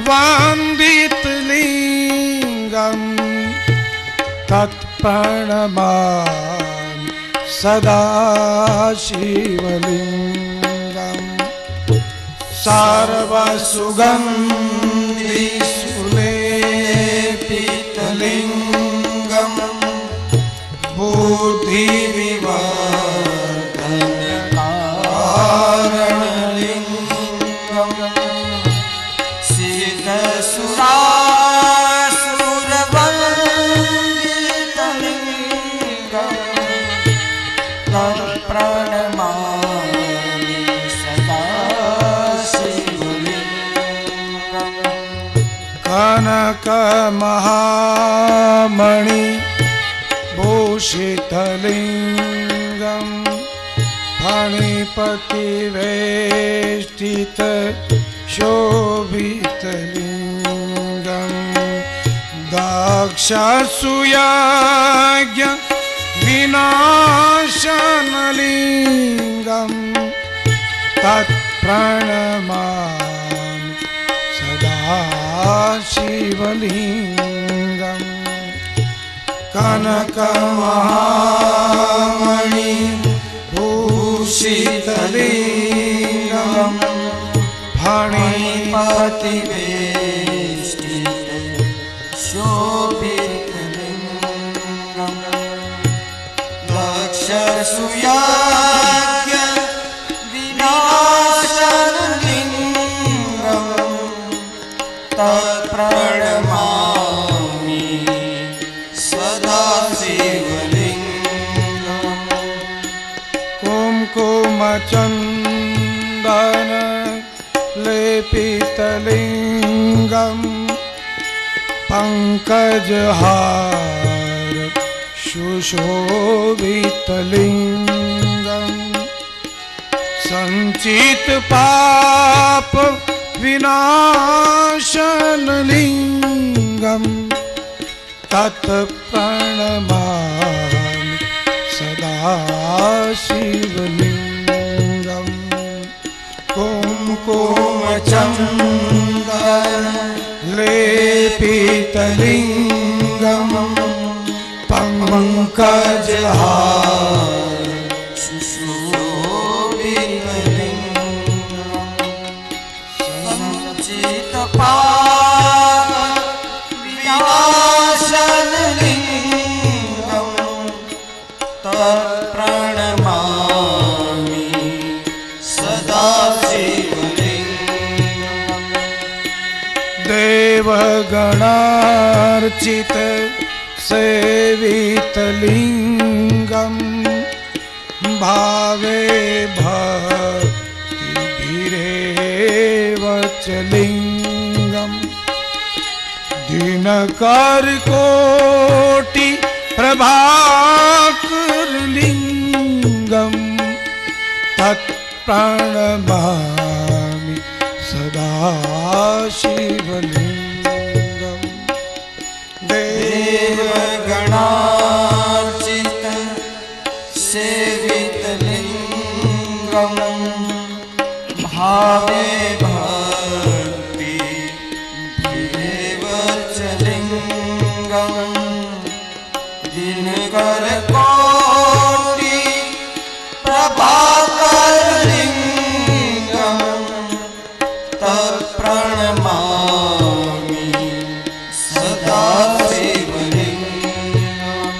વંદિતલિંગમ તત્પ્રણમામિ સદા શિવલિંગમ. સર્વસુગંધિ સુલેપિતલિંગમ બુદ્ધિવિવર્ધન કારણલિંગમ સિદ્ધસુરાસુરવંદિતલિંગમ તત્પ્રણમામિ સદા શિવલિંગમ. કનક મહામણિ ભૂષિતલિંગમ ફણિપતિવેષ્ટિત શોભિતલિંગમ દક્ષસુયજ્ઞ વિનાશનલિંગમ તત્પ્રણમામિ સદા શિવલિંગમ. કનક મહામણિ ભૂષિતલિંગમ ફણિપતિવેષ્ટિત શોભિતલિંગમ દક્ષસુયજ્ઞ વિનાશનલિંગમ चन्दन लेपितलिङ्गम् पङ्कजहार सुशोभितलिङ्गम् सञ्चित पाप विनाशनलिङ्गम् तत्प्रणमामि सदा शिवलिङ्गम् कुङ्कुमचन्दन लेपितलिङ्गम् पङ्कजहार सुशोभितलिङ्गम् सञ्चित पाप विनाशनलिङ्गम् तत्प्रणमामि सदा शिवलिङ्गम् देवगणार्चित सेवितलिङ्गम् भावे भक्तिभिरेव च लिङ्गम् दिनकरकोटि प्रभाकरलिङ्गम् तत्प्रणमामि सदा शिवलिङ्गम् देवगणार्चित सेवितलिङ्गम् भावे भक्ति भिरेव च लिङ्गम् दिनकरकोटि प्रभाकरलिङ्गम् तत्प्रणमामि सदा शिवलिङ्गम्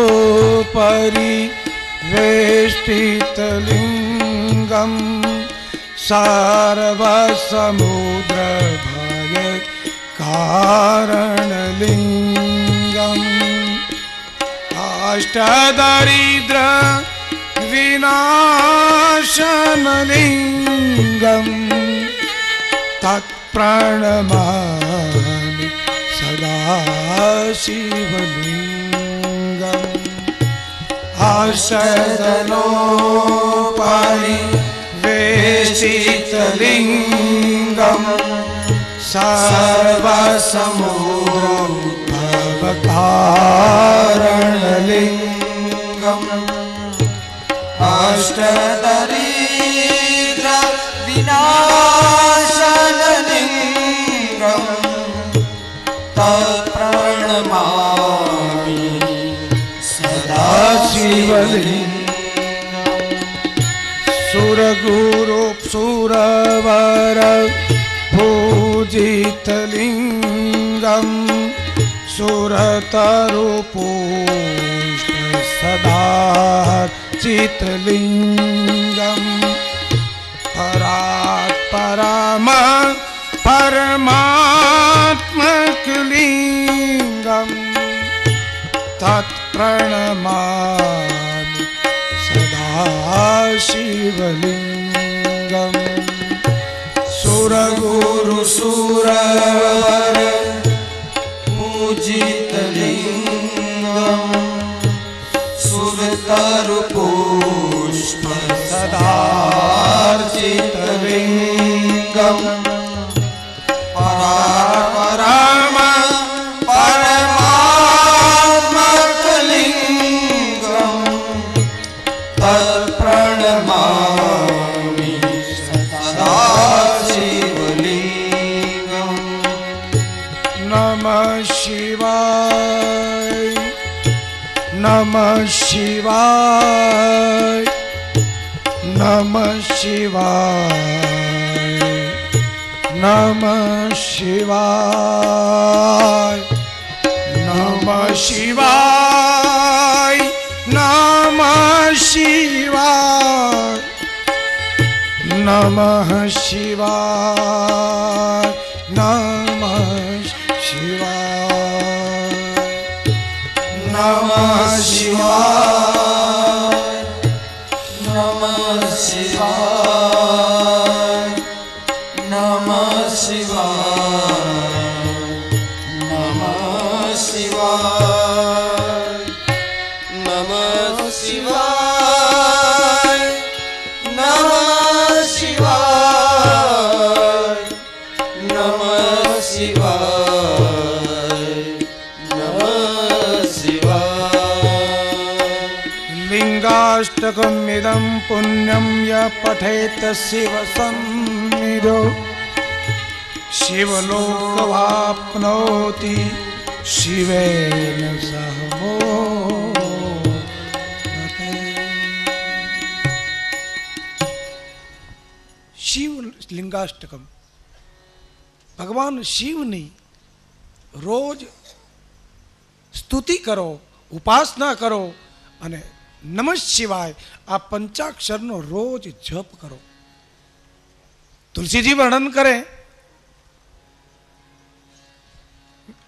अष्टदलोपरि वेष्टितलिङ्गम् सर्वसमुद्रभय कारणलिङ्गम् अष्टदरिद्र विनाशनलिङ्गम् तत्प्रणमामि सदा शिवलिङ्गम् अष्टदलोपरि वेष्टितलिङ्गम् सर्वसमुद्रोद्भवकारणलिङ्गम् अष्टदरिद्र विनाशनलिङ्गम् तत्प्रणमामि सदा शिवलिङ्गम् सुरगुरु सुरवर पूजितलिङ्गम् सुरतरुपुष्ट सदा चितलिङ्गम् परात् परम परमात्मकलिङ्गम् तत्प्रणमामि सदा शिवलिङ्गम् सुरगुरु सुरवर पूजितलिङ्गम् सुरतरुपुष्प सदार्चितलिङ्गम् परापरम परमात्मकलिङ्गम् तत्प्रणमामि सदा शिवलिङ्गम् नमः शिवाय नमः शिवाय नमः शिवाय नमः शिवाय नमः शिवाय नमः शिवाय नमः शिवाय नमः शिवाय नमः शिवाय નમઃ શિવાય નમઃ શિવાય નમઃ શિવાય નમઃ શિવાય લિંગાષ્ટકમિદં પુણ્યમ ય પઠેત શિવ સન્નિધો શિવલોકવાપ્નોતિ શિવેન સહ મોહતે. શિવ લિંગાષ્ટકમ, ભગવાન શિવની રોજ સ્તુતિ કરો, ઉપાસના કરો અને નમઃ શિવાય આ પંચાક્ષરનો રોજ જપ કરો. તુલસીજી વર્ણન કરે,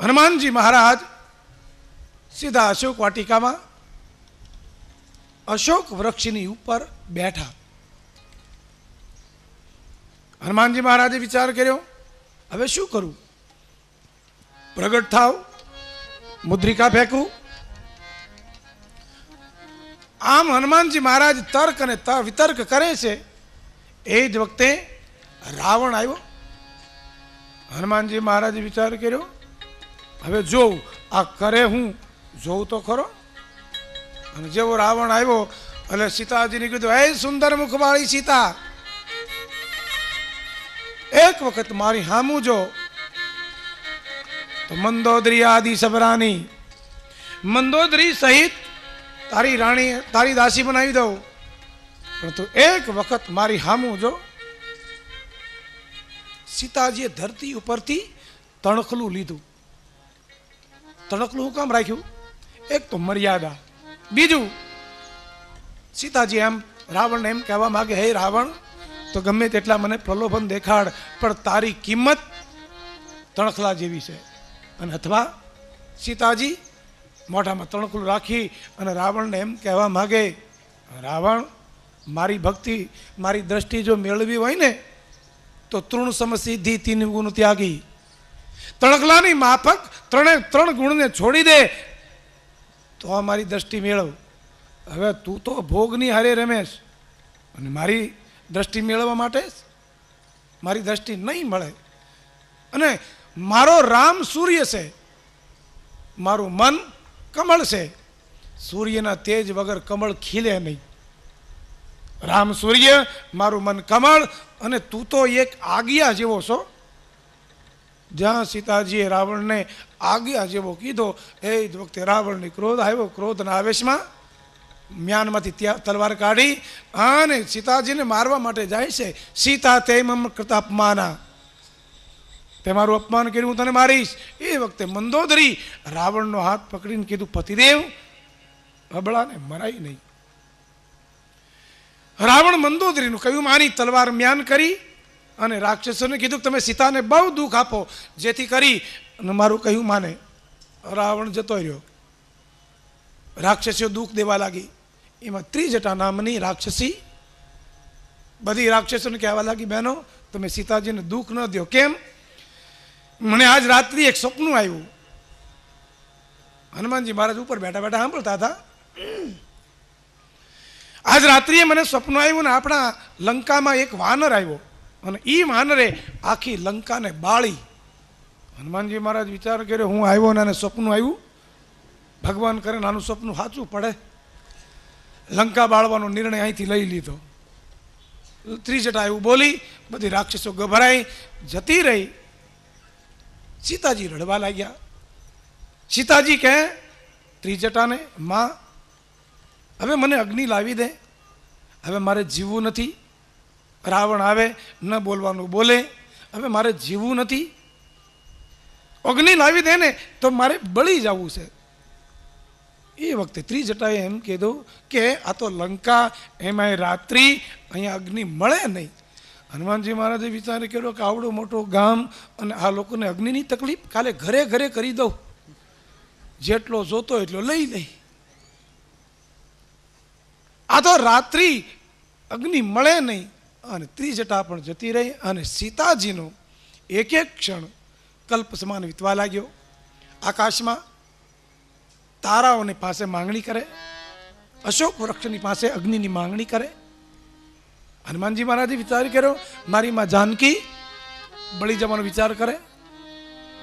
હનુમાનજી મહારાજ સીધા અશોક વાટિકામાં અશોક વૃક્ષની ઉપર બેઠા. હનુમાનજી મહારાજે વિચાર કર્યો, હવે શું કરું? પ્રગટ થાવ, મુદ્રિકા ફેંકું. આમ હનુમાનજી મહારાજ તર્ક અને વિતર્ક કરે છે. એ જ વખતે રાવણ આવ્યો. હનુમાનજી મહારાજે વિચાર કર્યો, હવે જોઉં આ કરે, હું જોઉં તો ખરો. અને જેવો રાવણ આવ્યો એટલે સીતાજીને કીધું, હે સુંદર મુખવાળી સીતા, એક વખત મારી હામું જો. તો મંદોદરી આદિ સબરાની, મંદોદરી સહિત તારી રાણી, તારી દાસી બનાવી દઉં, પરંતુ એક વખત મારી હામું જો. સીતાજીએ ધરતી ઉપરથી તણખલું લીધું. તણખલું હું કામ રાખ્યું? એક તો મર્યાદા, બીજું સીતાજી એમ રાવણને એમ કહેવા માંગે, હે રાવણ, તો ગમે તેટલા મને પ્રલોભન દેખાડ, પણ તારી કિંમત તણખલા જેવી છે. અને અથવા સીતાજી મોઢામાં તણખલું રાખી અને રાવણને એમ કહેવા માંગે, રાવણ, મારી ભક્તિ, મારી દ્રષ્ટિ જો મેળવી હોય ને તો તૃણ સમસિદ્ધિ તીન ગુણ ત્યાગી, તણખલાની માફક ત્રણ ગુણને છોડી દે તો મારી દ્રષ્ટિ મેળવ. હવે તું તો ભોગની હારે રમેશ અને મારી દ્રષ્ટિ મેળવવા માટે મારી દ્રષ્ટિ નહીં મળે. અને મારો રામ સૂર્ય છે, મારું મન કમળ છે. સૂર્યના તેજ વગર કમળ ખીલે નહીં. રામ સૂર્ય, મારું મન કમળ, અને તું તો એક આજ્ઞા જેવો છો. જ્યાં સીતાજીએ રાવણને આજ્ઞા જેવો કીધો એ જ વખતે રાવણને ક્રોધ આવ્યો. ક્રોધના આવેશમાં મ્યાનમાંથી તલવાર કાઢી અને સીતાજીને મારવા માટે જાય છે. સીતા તે મમ કૃતા અપમાના, તે મારું અપમાન કર્યું, હું તને મારીશ. એ વખતે મંદોદરી રાવણનો હાથ પકડીને કીધું, પતિદેવ, અબળાને મરાય નહીં. રાવણ મંદોદરીનું કહ્યું માની તલવાર મ્યાન કરી અને રાક્ષસોને કીધું, તમે સીતાને બહુ દુઃખ આપો જેથી કરી અને મારું કહ્યું માને. રાવણ જતો રહ્યો. રાક્ષસીઓ દુઃખ દેવા લાગી. એમાં ત્રિજટા નામની રાક્ષસી બધી રાક્ષસોને કહેવા લાગી, બહેનો, તમે સીતાજીને દુઃખ ન દો. કેમ? મને આજ રાત્રિ એક સપનું આવ્યું. હનુમાનજી મહારાજ ઉપર બેઠા બેઠા સાંભળતા હતા. આજ રાત્રિએ મને સપનું આવ્યું ને આપણા લંકામાં એક વાનર આવ્યો અને એ વાનરે આખી લંકાને બાળી. હનુમાનજી મહારાજ વિચાર કર્યો, હું આવ્યો ને સપનું આવ્યું, ભગવાન કરે નાનું સપનું સાચું પડે. લંકા બાળવાનો નિર્ણય અહીંથી લઈ લીધો. ત્રિજટા એવું બોલી, બધી રાક્ષસો ગભરાઈ જતી રહી. સીતાજી રડવા લાગ્યા. સીતાજી કહે ત્રિજટાને, માં, હવે મને અગ્નિ લાવી દે, હવે મારે જીવવું નથી. રાવણ આવે ન બોલવાનું બોલે, હવે મારે જીવવું નથી. અગ્નિ લાવી દે ને તો મારે બળી જવું છે. એ વખતે ત્રિજટાએ એમ કીધું કે આ તો લંકા, એમાંય રાત્રિ, અહીંયા અગ્નિ મળે નહીં. હનુમાનજી મહારાજે વિચાર કર્યો કે આવડું મોટું ગામ અને આ લોકોને અગ્નિની તકલીફ, કાલે ઘરે ઘરે કરી દઉં, જેટલો જોતો એટલો લઈ લઈ. આ તો રાત્રિ અગ્નિ મળે નહીં. અને ત્રિજટા પણ જતી રહી અને સીતાજીનો એક એક ક્ષણ કલ્પ સમાન વીતવા લાગ્યો. આકાશમાં તારાઓની પાસે માંગણી કરે, અશોક વૃક્ષની પાસે અગ્નિની માંગણી કરે. હનુમાનજી મહારાજે વિચાર કર્યો, મારી માં જાનકી બળી જવાનો વિચાર કરે.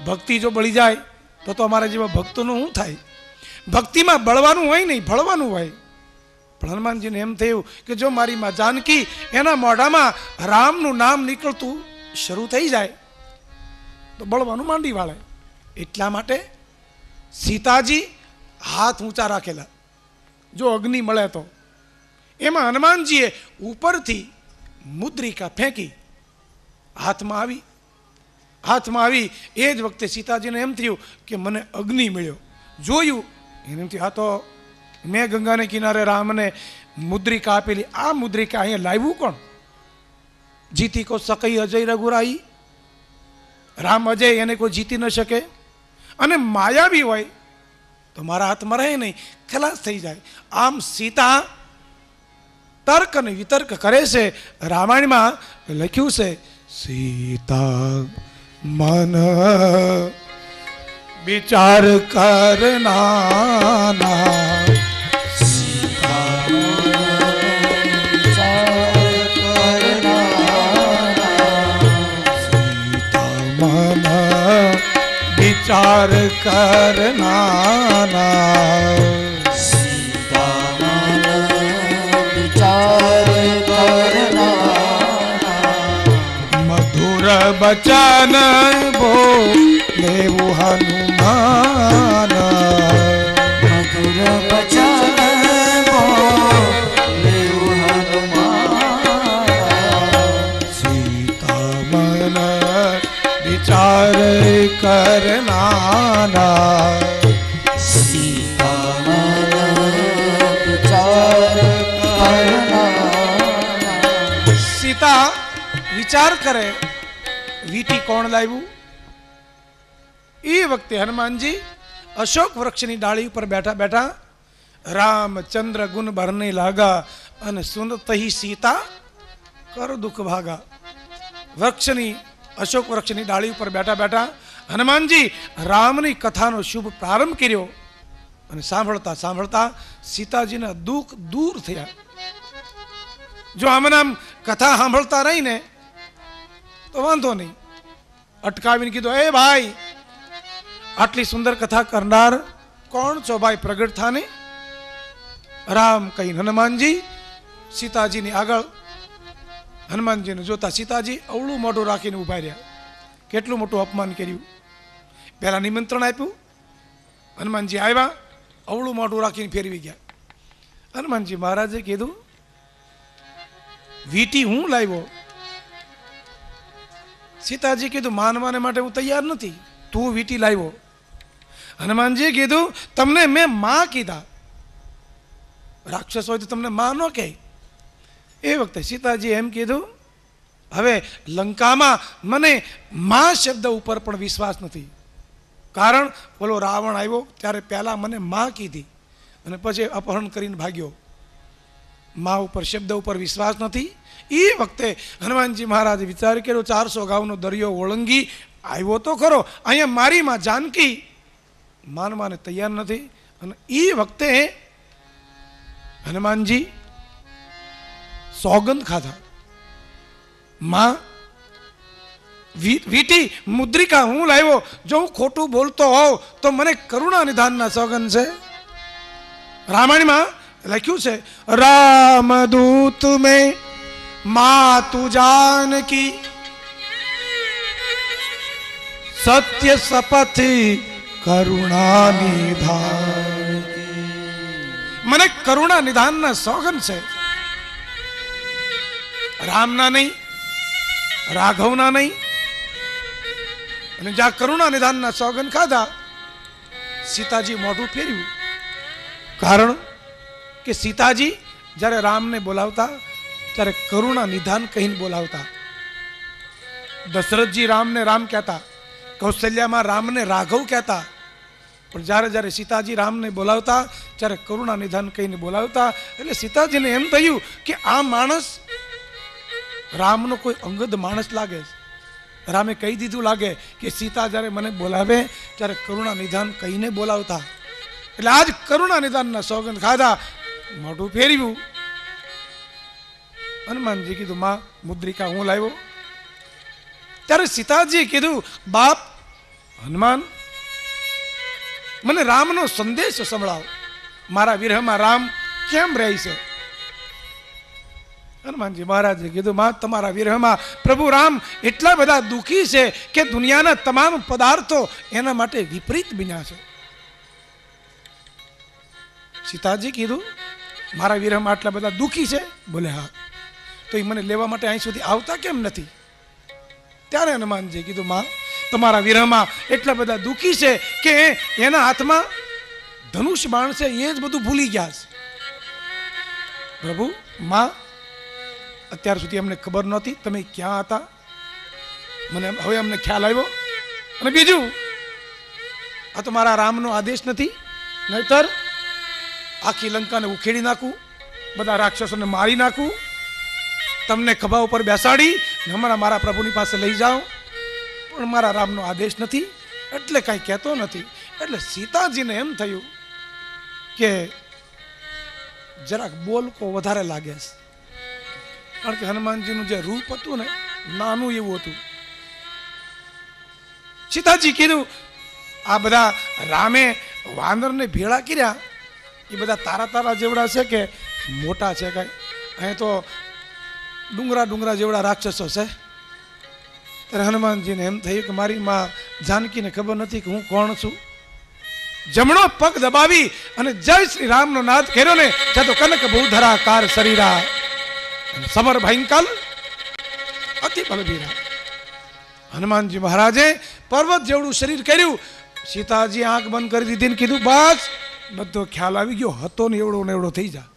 ભક્તિ જો બળી જાય તો અમારા જેવા ભક્તોનું શું થાય? ભક્તિમાં બળવાનું હોય નહીં, ભળવાનું હોય. પણ હનુમાનજીને એમ થયું કે જો મારી માં જાનકી એના મોઢામાં રામનું નામ નીકળતું શરૂ થઈ જાય તો બળવાનું માંડી વાળે. એટલા માટે સીતાજી હાથ ઊંચા રાખેલા, જો અગ્નિ મળે તો. એમાં હનુમાનજીએ ઉપરથી મુદ્રિકા ફેંકી, હાથમાં આવી. એ જ વખતે સીતાજીને એમ થયું કે મને અગ્નિ મળ્યો. જોયું એને એમ થયું, આ તો મેં ગંગાને કિનારે રામને મુદ્રિકા આપેલી, આ મુદ્રિકા અહીંયા લાવ્યું કોણ? જીતી કો સકઈ અજય રઘુરાઈ. રામ અજય, એને કોઈ જીતી ન શકે. અને માયાવી હોય તો મારા હાથમાં રહે નહીં, ખલાસ થઈ જાય. આમ સીતા તર્ક અને વિતર્ક કરે છે. રામાયણમાં લખ્યું છે, સીતા મન વિચાર કરનાના. विचार करना विचार करना मधुर बचन बोले वो हनुमान. मधुर बचन बोले वो हनुमान. सीता मन विचार करना. सीता मन विचार करना. સીતા વિચાર કરે, વીટી કોણ લાવ્યું? એ વખતે હનુમાનજી અશોક વૃક્ષની ડાળી ઉપર બેઠા બેઠા રામચંદ્ર ગુણ ભરને લાગા અને સુનતહી સીતા કર દુઃખ ભાગા. અશોક વૃક્ષની ડાળી ઉપર બેઠા બેઠા હનુમાનજી રામની કથાનો શુભ પ્રારંભ કર્યો. અને સાંભળતા સાંભળતા સીતાજીના દુઃખ દૂર થયા. જો આમને આમ કથા સાંભળતા રહીને તો વાંધો નહીં. અટકાવીને કીધું, એ ભાઈ, આટલી સુંદર કથા કરનાર કોણ છો ભાઈ? પ્રગટ થાને. રામ કહીને હનુમાનજી સીતાજીની આગળ. હનુમાનજીને જોતા સીતાજી અવળું મોઢું રાખીને ઉભા રહ્યા. કેટલું મોટું અપમાન કર્યું. પહેલા નિમંત્રણ આપ્યું, હનુમાનજી આવ્યા, અવળું મોઢું રાખીને ફેરવી ગયા. હનુમાનજી મહારાજે કીધું, વીટી હું લાવ્યો. સીતાજી કીધું, માનવાને માટે હું તૈયાર નથી, તું વીટી લાવ્યો. હનુમાનજીએ કીધું, તમને મેં માં કીધા, રાક્ષસ હોય તો તમને માં ન કહે. એ વખતે સીતાજી એમ કીધું, હવે લંકામાં મને માં શબ્દ ઉપર પણ વિશ્વાસ નથી. કારણ બોલો રાવણ આવ્યો ત્યારે પહેલા મને માં કીધી અને પછી અપહરણ કરીને ભાગ્યો. માં ઉપર શબ્દ ઉપર વિશ્વાસ નથી. એ વખતે હનુમાનજી મહારાજે વિચાર કર્યો, 400 ગાઉનો દરિયો ઓળંગી આવ્યો તો ખરો, અહીંયા મારી માં જાનકી માનવાને તૈયાર નથી. અને એ વખતે હનુમાનજી સોગંદ ખાધા, માં વીટી મુદ્રિકા હું લાવ્યો, જો હું ખોટું બોલતો હોઉં તો મને કરુણા નિધાનના સોગંદ છે. રામાયણમાં લખ્યું છે, રામદૂત મેં માતુ જાનકી સત્ય શપથ કરુણા નિધાન. મને કરુણા નિધાનના સોગંદ છે. રામના નહીં, રાઘવના નહીં. અને જ્યાં કરુણા નિધાનના સોગંદ ખાધા, સીતાજી મોઢું ફેર્યું. કારણ કે સીતાજી જ્યારે રામને બોલાવતા ત્યારે કરુણા નિધાન કહીને બોલાવતા. દશરથજી રામને રામ કહેતા, કૌશલ્યામાં રામને રાઘવ કહેતા. પણ જ્યારે જ્યારે સીતાજી રામને બોલાવતા ત્યારે કરુણા નિધાન કહીને બોલાવતા. એટલે સીતાજીને એમ થયું કે આ માણસ રામનો કોઈ અંગદ માણસ લાગે છે. રામે કહી દીધું લાગે કે સીતા જ્યારે મને બોલાવે ત્યારે કરુણા નિધાન કહીને બોલાવતા. એટલે આજ કરુણા નિધાનના સોગંદ ખાધા. મોઢું ફેરવ્યું. હનુમાનજી કીધું માં મુદ્રિકા હું લાવ્યો. ત્યારે સીતાજી કીધું બાપ હનુમાન મને રામનો સંદેશ સંભળાવો, મારા વિરહમાં રામ કેમ રહે છે? હનુમાનજી મહારાજે કીધું માં તમારા વિરહમાં પ્રભુ રામ એટલા બધા દુઃખી છે કે દુનિયાના તમામ પદાર્થો એના માટે વિપરીત બન્યા છે. સીતાજી કીધું મારા વિરહમાં આટલા બધા દુઃખી છે? બોલે હા. તો એ મને લેવા માટે અહીં સુધી આવતા કેમ નથી? ત્યારે હનુમાનજી કીધું માં તમારા વિરહમાં એટલા બધા દુઃખી છે કે એના હાથમાં ધનુષ બાણ છે એ જ બધું ભૂલી ગયા છે. પ્રભુ માં અત્યાર સુધી અમને ખબર નહોતી તમે ક્યાં હતા, મને હવે અમને ખ્યાલ આવ્યો. અને બીજું આ તો મારા રામનો આદેશ નથી, નહીતર આખી લંકાને ઉખેડી નાખું, બધા રાક્ષસોને મારી નાખું, તમને ખભા ઉપર બેસાડી હમણાં મારા પ્રભુની પાસે લઈ જાઓ. પણ મારા રામનો આદેશ નથી એટલે કાંઈ કહેતો નથી. એટલે સીતાજીને એમ થયું કે જરાક બોલકો વધારે લાગે છે, કારણ કે હનુમાનજીનું જે રૂપ હતું ને નાનું એવું હતું. સીતાજી કીધું આ બધા રામે વાનરને ભેળા કર્યા એ બધા તારા તારા જેવડા છે કે મોટા છે? કાંઈ અહીં તો ડુંગરા ડુંગરા જેવડા રાક્ષસો છે. ત્યારે હનુમાનજીને એમ થયું કે મારી માં જાનકીને ખબર નથી કે હું કોણ છું. જમણો પગ દબાવી અને જય શ્રી રામનો નાદ કર્યો ને ત્યાં તો કનક બહુધરા કાર શરીરા સમર ભયંકર અતિ બલબીરા. હનુમાનજી મહારાજે પર્વત જેવડું શરીર કર્યું. સીતાજી આંખ બંધ કરી દીધી ને કીધું બસ બધો ખ્યાલ આવી ગયો, હતો ને એવડો થઈ જા.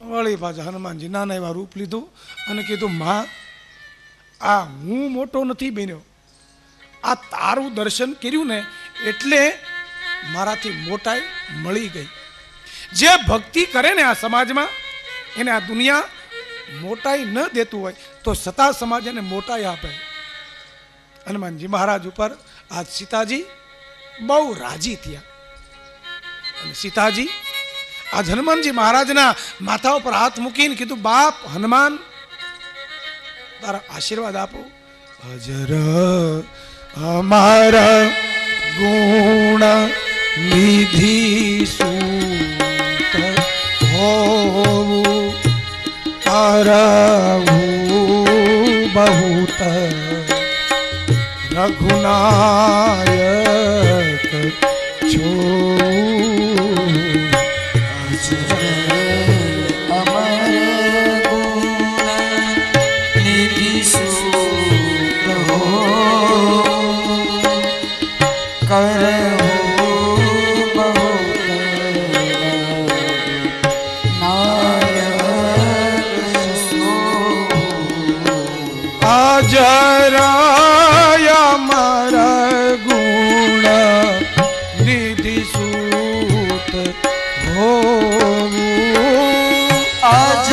વળી પાછા હનુમાનજી નાના એવા રૂપ લીધું અને કીધું માં આ હું મોટો નથી બન્યો, આ તારું દર્શન કર્યું ને એટલે મારાથી મોટાઈ મળી ગઈ. જે ભક્તિ કરે ને આ સમાજમાં એને આ દુનિયા મોટાઈ ન દેતું હોય તો સતા સમાજ એને મોટાઈ આપે. હનુમાનજી મહારાજ ઉપર આ સીતાજી બહુ રાજી થયા. અને સીતાજી આજ હનુમાનજી મહારાજના માથા ઉપર હાથ મૂકીને કીધું બાપ હનુમાન તારા આશીર્વાદ આપો. અજર અમારા ગુણ નિધિ સૂત હોવું તારવું બહુત રઘુનાયક છો. જરાય મારા ગુણ નિધિ સૂત હોવું. આજ